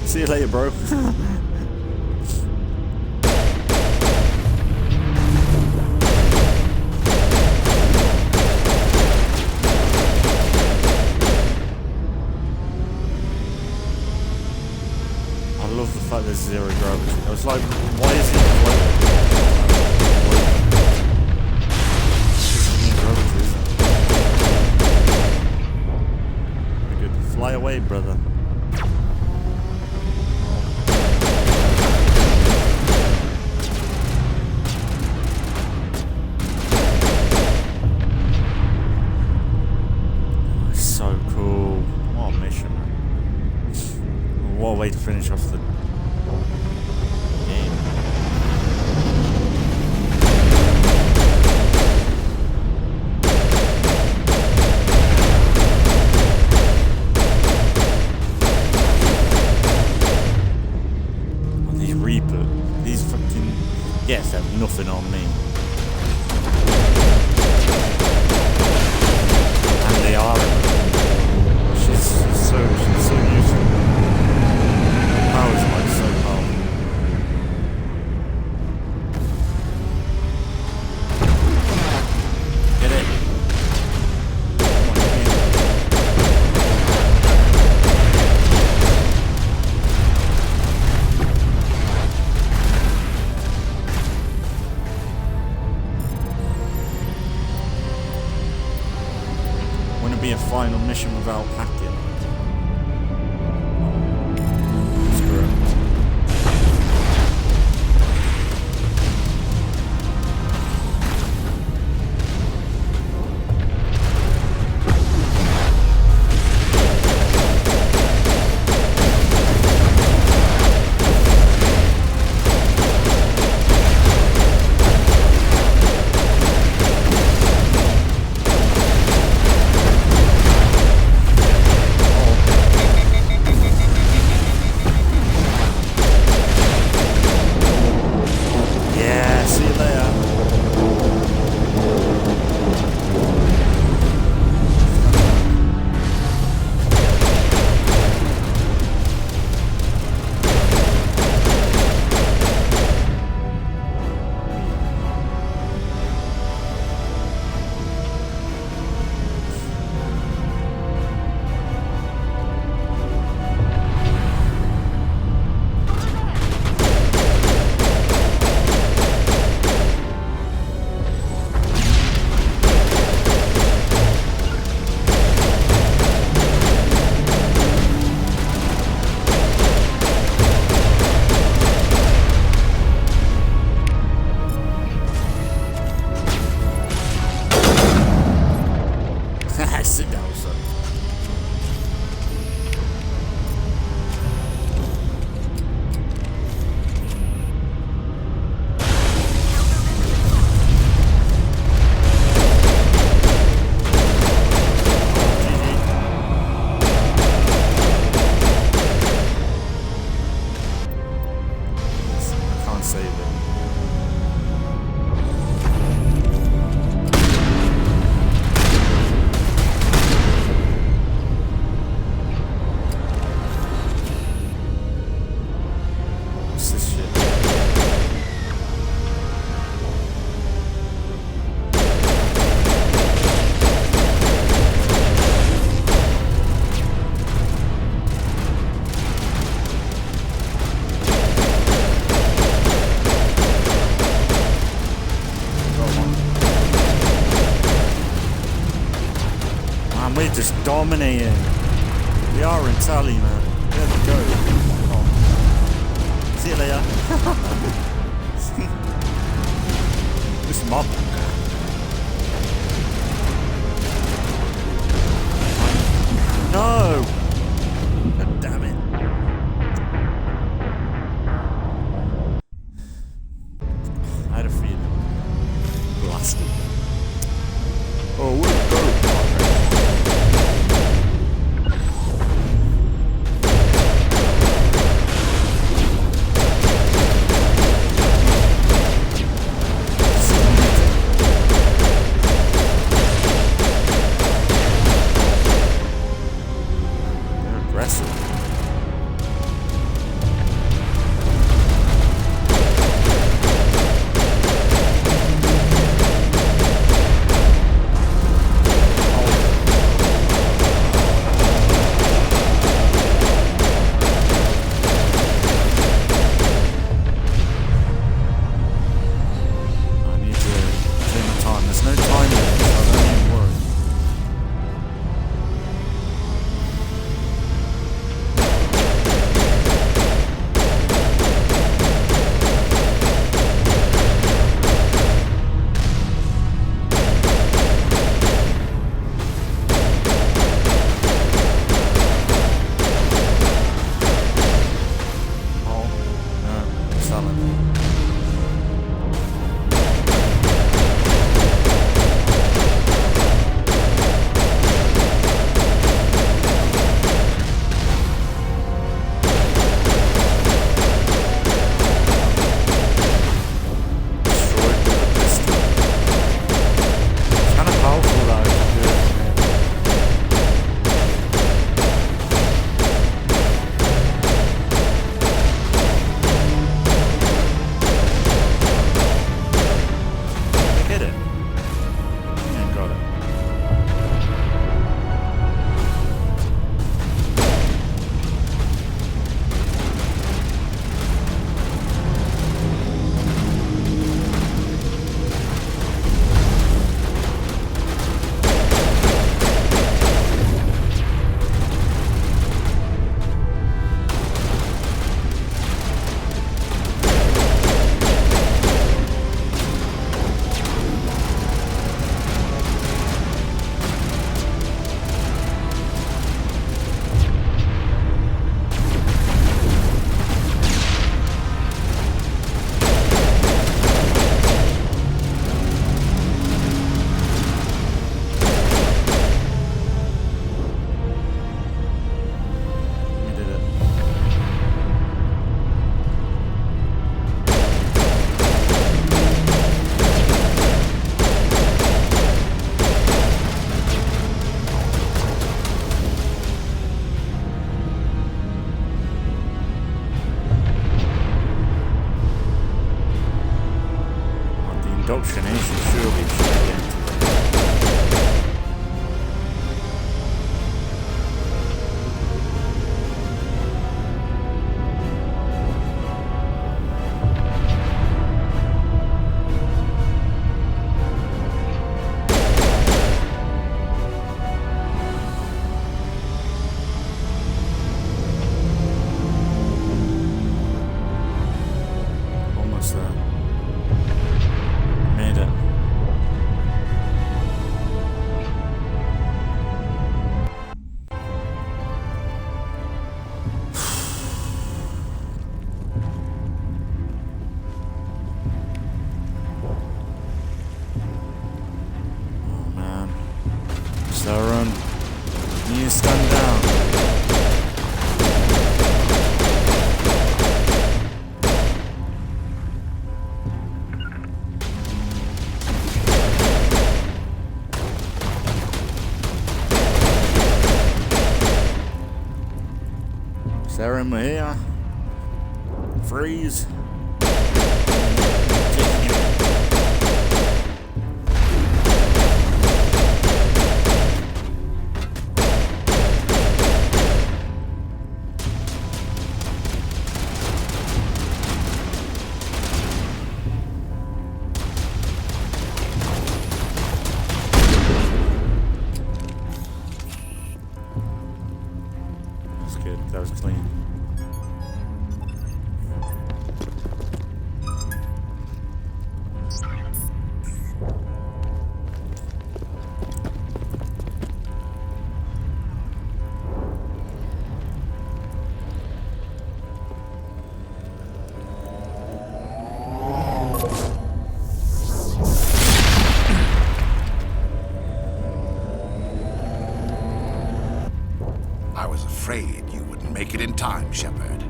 See you later, bro. I love the fact there's zero gravity. I was like, why is he floating? There's no gravity, is there? Very good. Fly away, brother. So cool. What a mission, man. What a way to finish off the game. And these Reaper, these fucking guests have nothing on me. And they are. She's so useful. Power's like so powerful. Get it. Wouldn't be a final mission without hacking. Screw it. sit down, son. I can't save it. What's this shit? Man, we're just dominating. We are in tally, man. There we go. See you later. This mob. No! God damn it. I had a feeling. Blasted. Oh, we're go. You stand down. Saren, we're here. Freeze. That's good. That was clean. I was afraid you wouldn't make it in time, Shepard.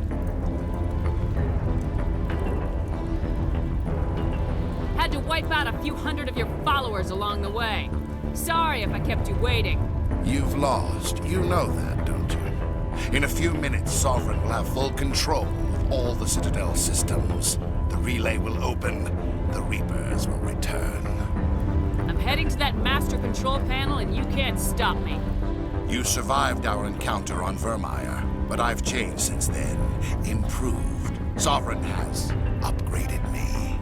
Had to wipe out a few hundred of your followers along the way. Sorry if I kept you waiting. You've lost. You know that, don't you? In a few minutes, Sovereign will have full control of all the Citadel systems. The relay will open. The Reapers will return. I'm heading to that master control panel and you can't stop me. You survived our encounter on Vermeer, but I've changed since then. Improved. Sovereign has upgraded me.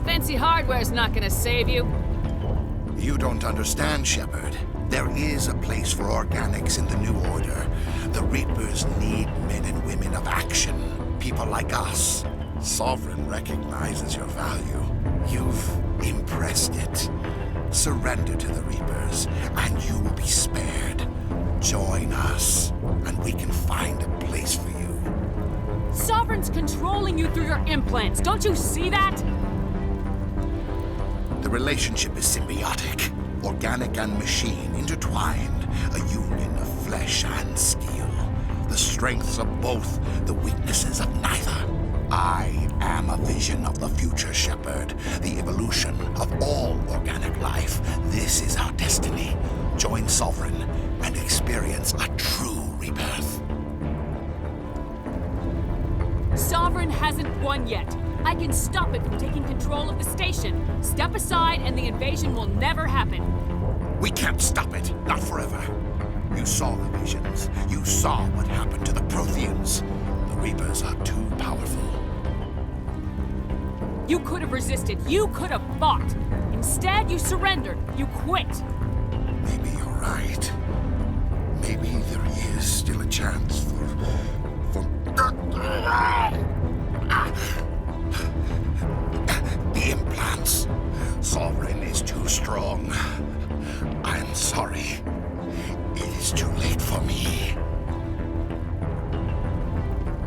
Fancy hardware's not gonna save you. You don't understand, Shepard. There is a place for organics in the New Order. The Reapers need men and women of action. People like us. Sovereign recognizes your value. You've impressed it. Surrender to the Reapers, and you will be spared. Join us, and we can find a place for you. Sovereign's controlling you through your implants. Don't you see that? The relationship is symbiotic. Organic and machine intertwined. A union of flesh and steel. The strengths of both, the weaknesses of neither. I am a vision of the future, Shepard. The evolution of all organic life. This is our destiny. Join Sovereign and experience a true rebirth. Sovereign hasn't won yet. I can stop it from taking control of the station. Step aside and the invasion will never happen. We can't stop it. Not forever. You saw the visions. You saw what happened to the Protheans. The Reapers are too powerful. You could have resisted. You could have fought. Instead, you surrendered. You quit. Maybe you're right. Maybe there is still a chance for... The implants. Sovereign is too strong. I'm sorry. It is too late for me.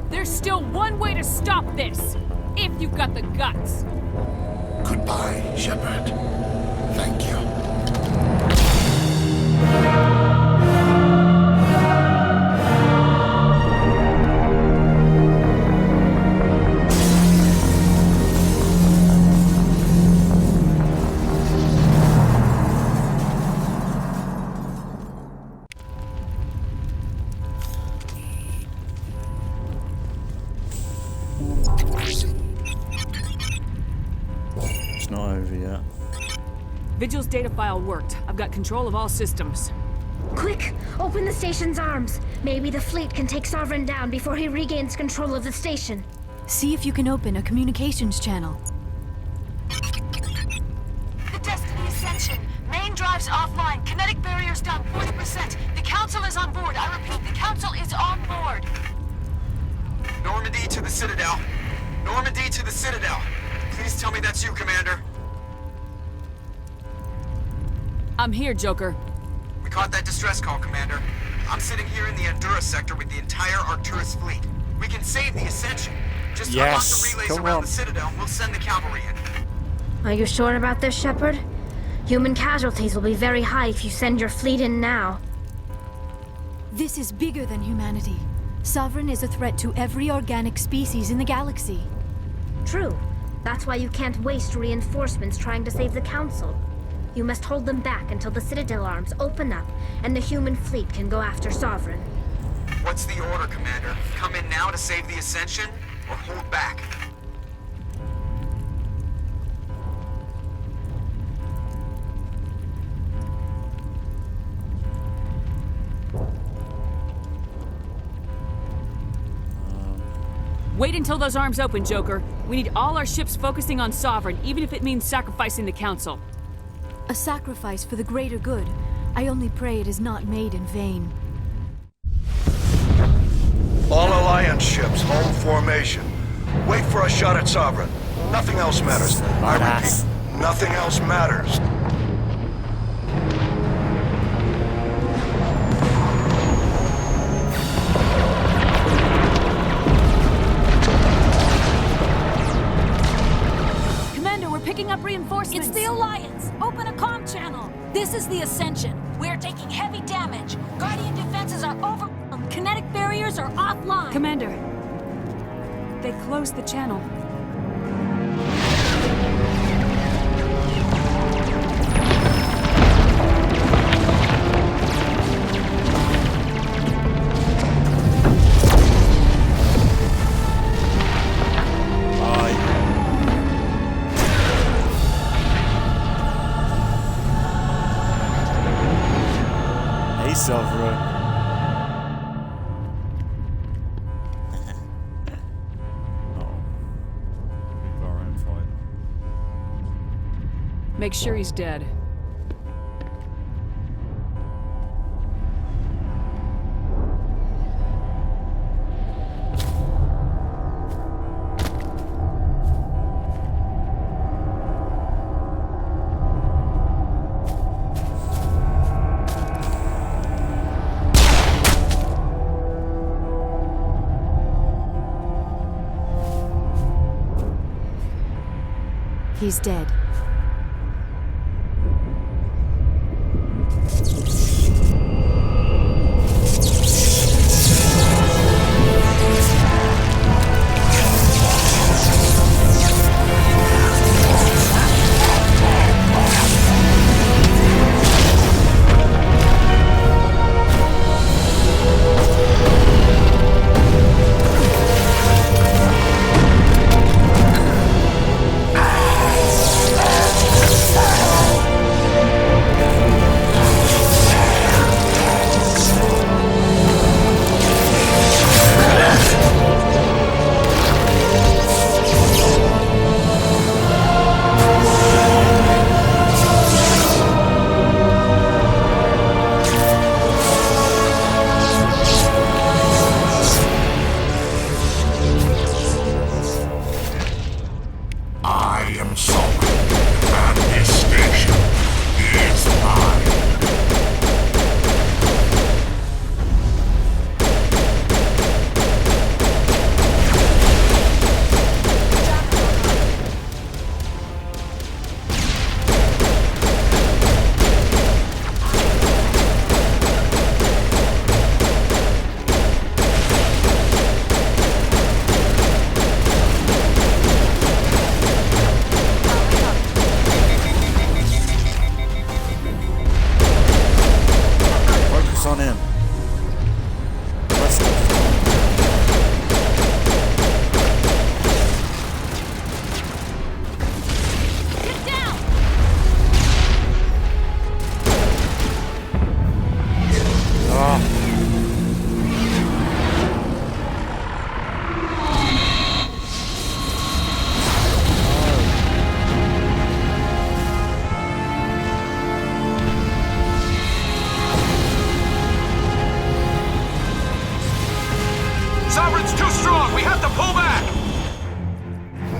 There's still one way to stop this. If you've got the guts. Goodbye, Shepard. Thank you. It's not over yet. Vigil's data file worked. I've got control of all systems. Quick! Open the station's arms. Maybe the fleet can take Sovereign down before he regains control of the station. See if you can open a communications channel. The Destiny Ascension. Main drives offline. Kinetic barriers down 40%. The Council is on board. I repeat, the Council is on board. Normandy to the Citadel. Normandy to the Citadel. Please tell me that's you, Commander. I'm here, Joker. We caught that distress call, Commander. I'm sitting here in the Endura sector with the entire Arcturus fleet. We can save the Ascension. Just unlock the relays around the Citadel and we'll send the cavalry in. Are you sure about this, Shepard? Human casualties will be very high if you send your fleet in now. This is bigger than humanity. Sovereign is a threat to every organic species in the galaxy. True. That's why you can't waste reinforcements trying to save the Council. You must hold them back until the Citadel arms open up and the human fleet can go after Sovereign. What's the order, Commander? Come in now to save the Ascension, or hold back? Wait until those arms open, Joker. We need all our ships focusing on Sovereign, even if it means sacrificing the Council. A sacrifice for the greater good. I only pray it is not made in vain. All Alliance ships, hold formation. Wait for a shot at Sovereign. Nothing else matters. I repeat, nothing else matters. Commander, we're picking up reinforcements. It's the Alliance! Open a comm channel! This is the Ascension. We're taking heavy damage. Guardian defenses are overwhelmed. Kinetic barriers are offline. Commander, they closed the channel. Hey, Sovereign. Make sure he's dead. He's dead.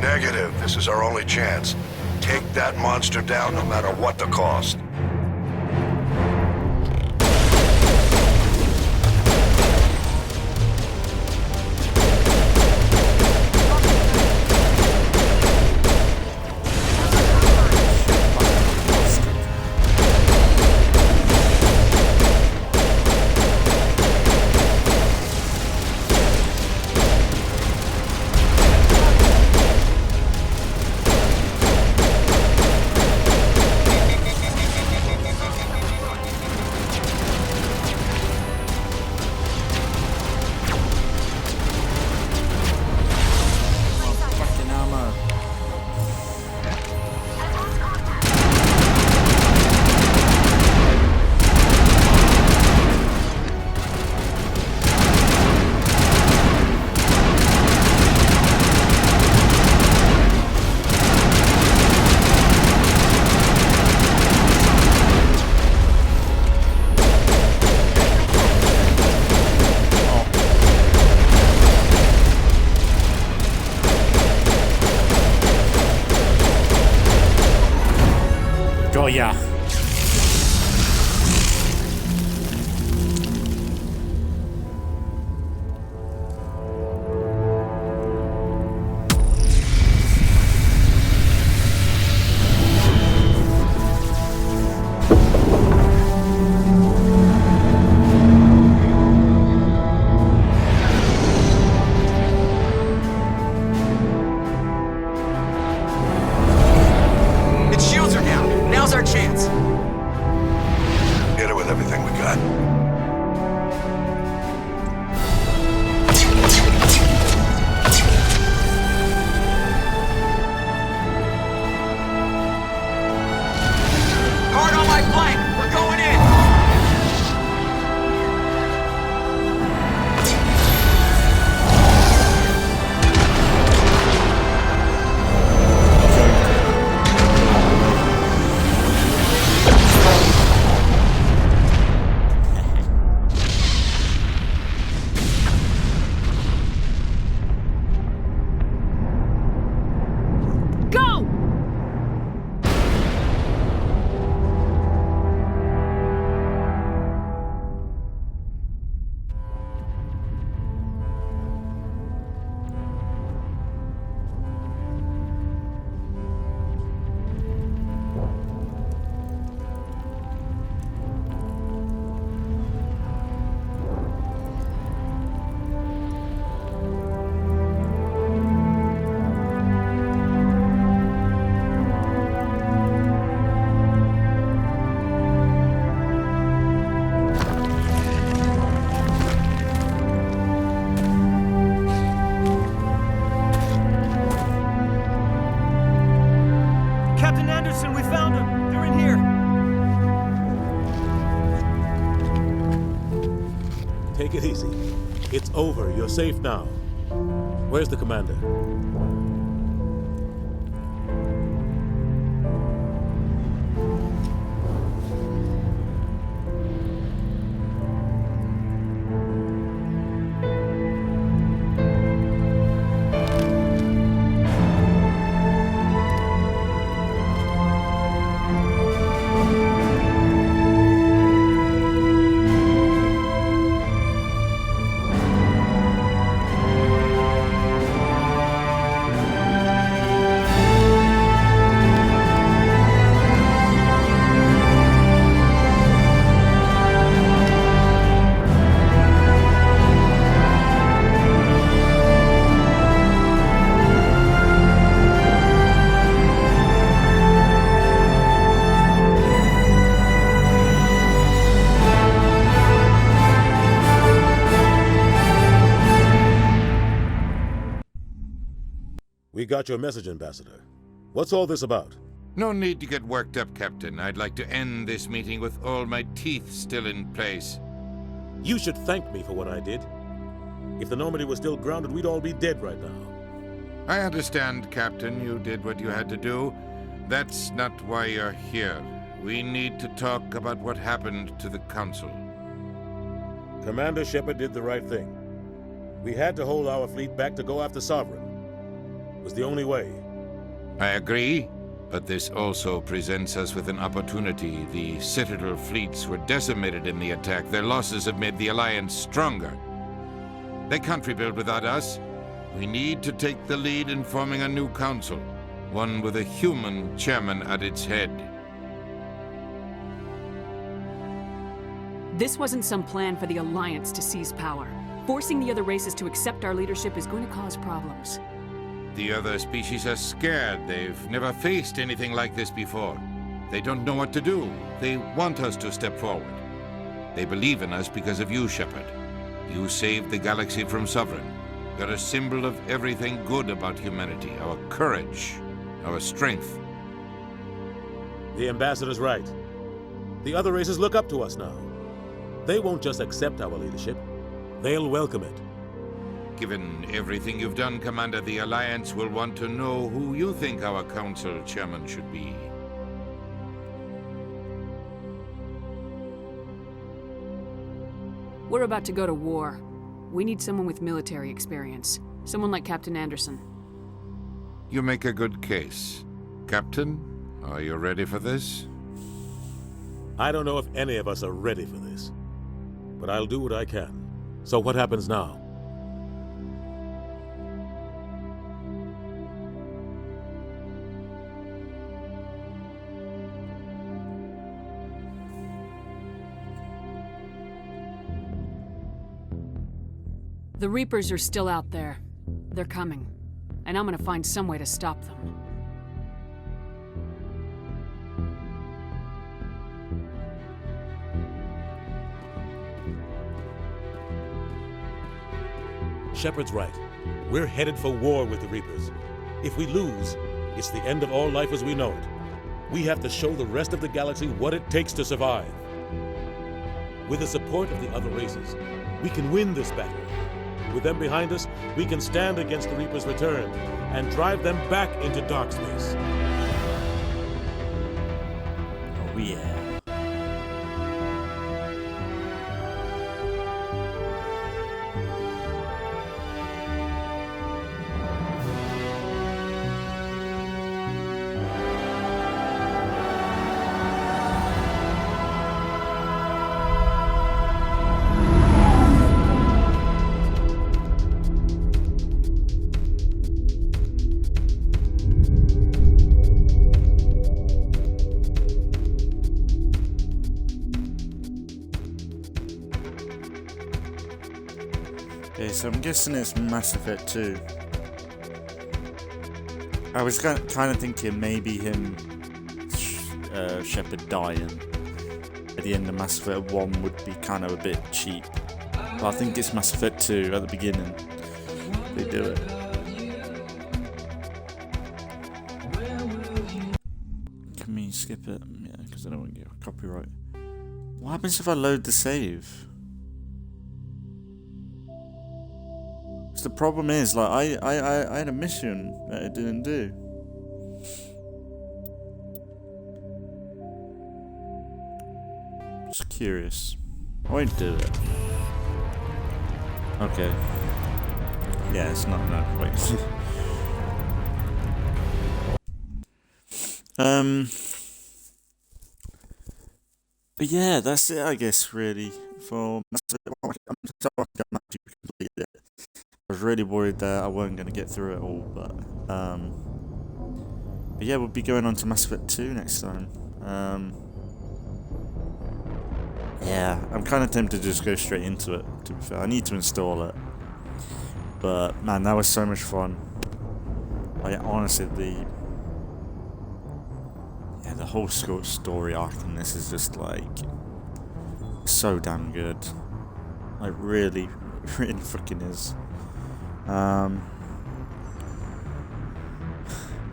Negative. This is our only chance. Take that monster down no matter what the cost. Take it easy. It's over. You're safe now. Where's the commander? We got your message, Ambassador. What's all this about? No need to get worked up, Captain. I'd like to end this meeting with all my teeth still in place. You should thank me for what I did. If the Normandy was still grounded, we'd all be dead right now. I understand, Captain. You did what you had to do. That's not why you're here. We need to talk about what happened to the Council. Commander Shepard did the right thing. We had to hold our fleet back to go after Sovereign. It was the only way. I agree, but this also presents us with an opportunity. The Citadel fleets were decimated in the attack. Their losses have made the Alliance stronger. They can't rebuild without us. We need to take the lead in forming a new council, one with a human chairman at its head. This wasn't some plan for the Alliance to seize power. Forcing the other races to accept our leadership is going to cause problems. The other species are scared. They've never faced anything like this before. They don't know what to do. They want us to step forward. They believe in us because of you, Shepard. You saved the galaxy from Sovereign. You're a symbol of everything good about humanity, our courage, our strength. The Ambassador's right. The other races look up to us now. They won't just accept our leadership. They'll welcome it. Given everything you've done, Commander, the Alliance will want to know who you think our Council Chairman should be. We're about to go to war. We need someone with military experience. Someone like Captain Anderson. You make a good case. Captain, are you ready for this? I don't know if any of us are ready for this, but I'll do what I can. So what happens now? The Reapers are still out there. They're coming. And I'm gonna find some way to stop them. Shepard's right. We're headed for war with the Reapers. If we lose, it's the end of all life as we know it. We have to show the rest of the galaxy what it takes to survive. With the support of the other races, we can win this battle. With them behind us, we can stand against the Reaper's return and drive them back into dark space. Oh yeah. Okay, so I'm guessing it's Mass Effect 2. I was kind of thinking maybe him, Shepard dying at the end of Mass Effect 1 would be kind of a bit cheap. But I think it's Mass Effect 2 at the beginning. They do it. Can we skip it? Yeah, because I don't want to get copyright. What happens if I load the save? The problem is, like, I had a mission that I didn't do. Just curious. I won't do it. Okay. Yeah, it's not, no, wait. But yeah, that's it, I guess, really, for I was really worried that I weren't going to get through it all, but yeah, we'll be going on to Mass Effect 2 next time. Yeah, I'm kind of tempted to just go straight into it, to be fair. I need to install it. But, man, that was so much fun. Like, honestly, the whole story arc in this is just, like, so damn good. Like, really, really fucking is.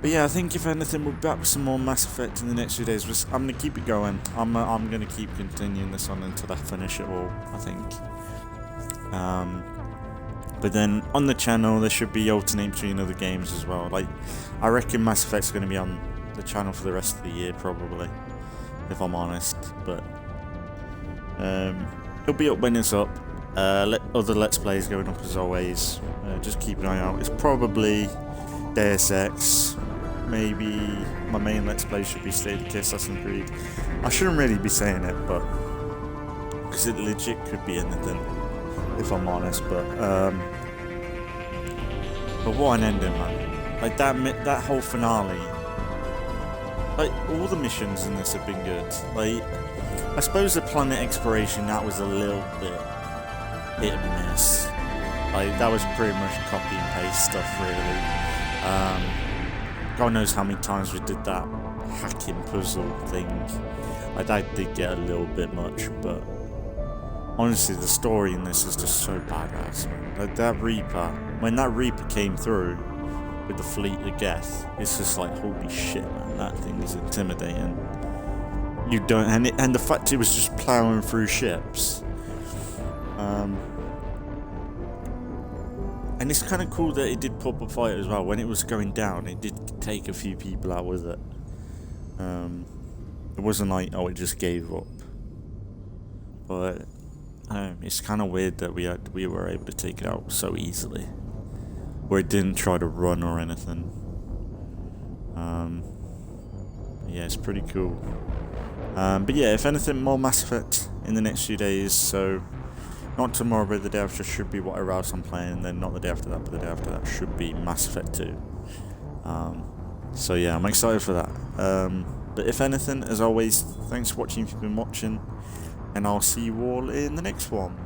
But yeah, I think if anything, we'll be back with some more Mass Effect in the next few days. I'm gonna keep it going. I'm gonna keep continuing this on until I finish it all, I think. But then on the channel, there should be alternating between other games as well. Like, I reckon Mass Effect's gonna be on the channel for the rest of the year, probably, if I'm honest. But it'll be up when it's up. Other Let's Plays going up as always. Just keep an eye out. It's probably Deus Ex. Maybe my main Let's Play should be State of Decay Assassin's Creed. I shouldn't really be saying it, but because it legit could be anything, if I'm honest. But what an ending, man! Like that whole finale. Like, all the missions in this have been good. Like, I suppose the planet exploration, that was a little bit hit and miss. Like, that was pretty much copy and paste stuff, really. God knows how many times we did that hacking puzzle thing. Like, that did get a little bit much, but honestly, the story in this is just so badass, man. Like, that Reaper, when that Reaper came through with the fleet of Geth, it's just like, holy shit, man, that thing is intimidating. You don't, and the fact it was just plowing through ships. And it's kind of cool that it did pop a fight as well. When it was going down, it did take a few people out with it. It wasn't like, oh, it just gave up. But it's kind of weird that we were able to take it out so easily, where it didn't try to run or anything. Yeah, it's pretty cool. But yeah, if anything, more Mass Effect in the next few days. So not tomorrow, but the day after should be what else I'm playing, and then not the day after that, but the day after that should be Mass Effect 2. So yeah, I'm excited for that. But if anything, as always, thanks for watching if you've been watching, and I'll see you all in the next one.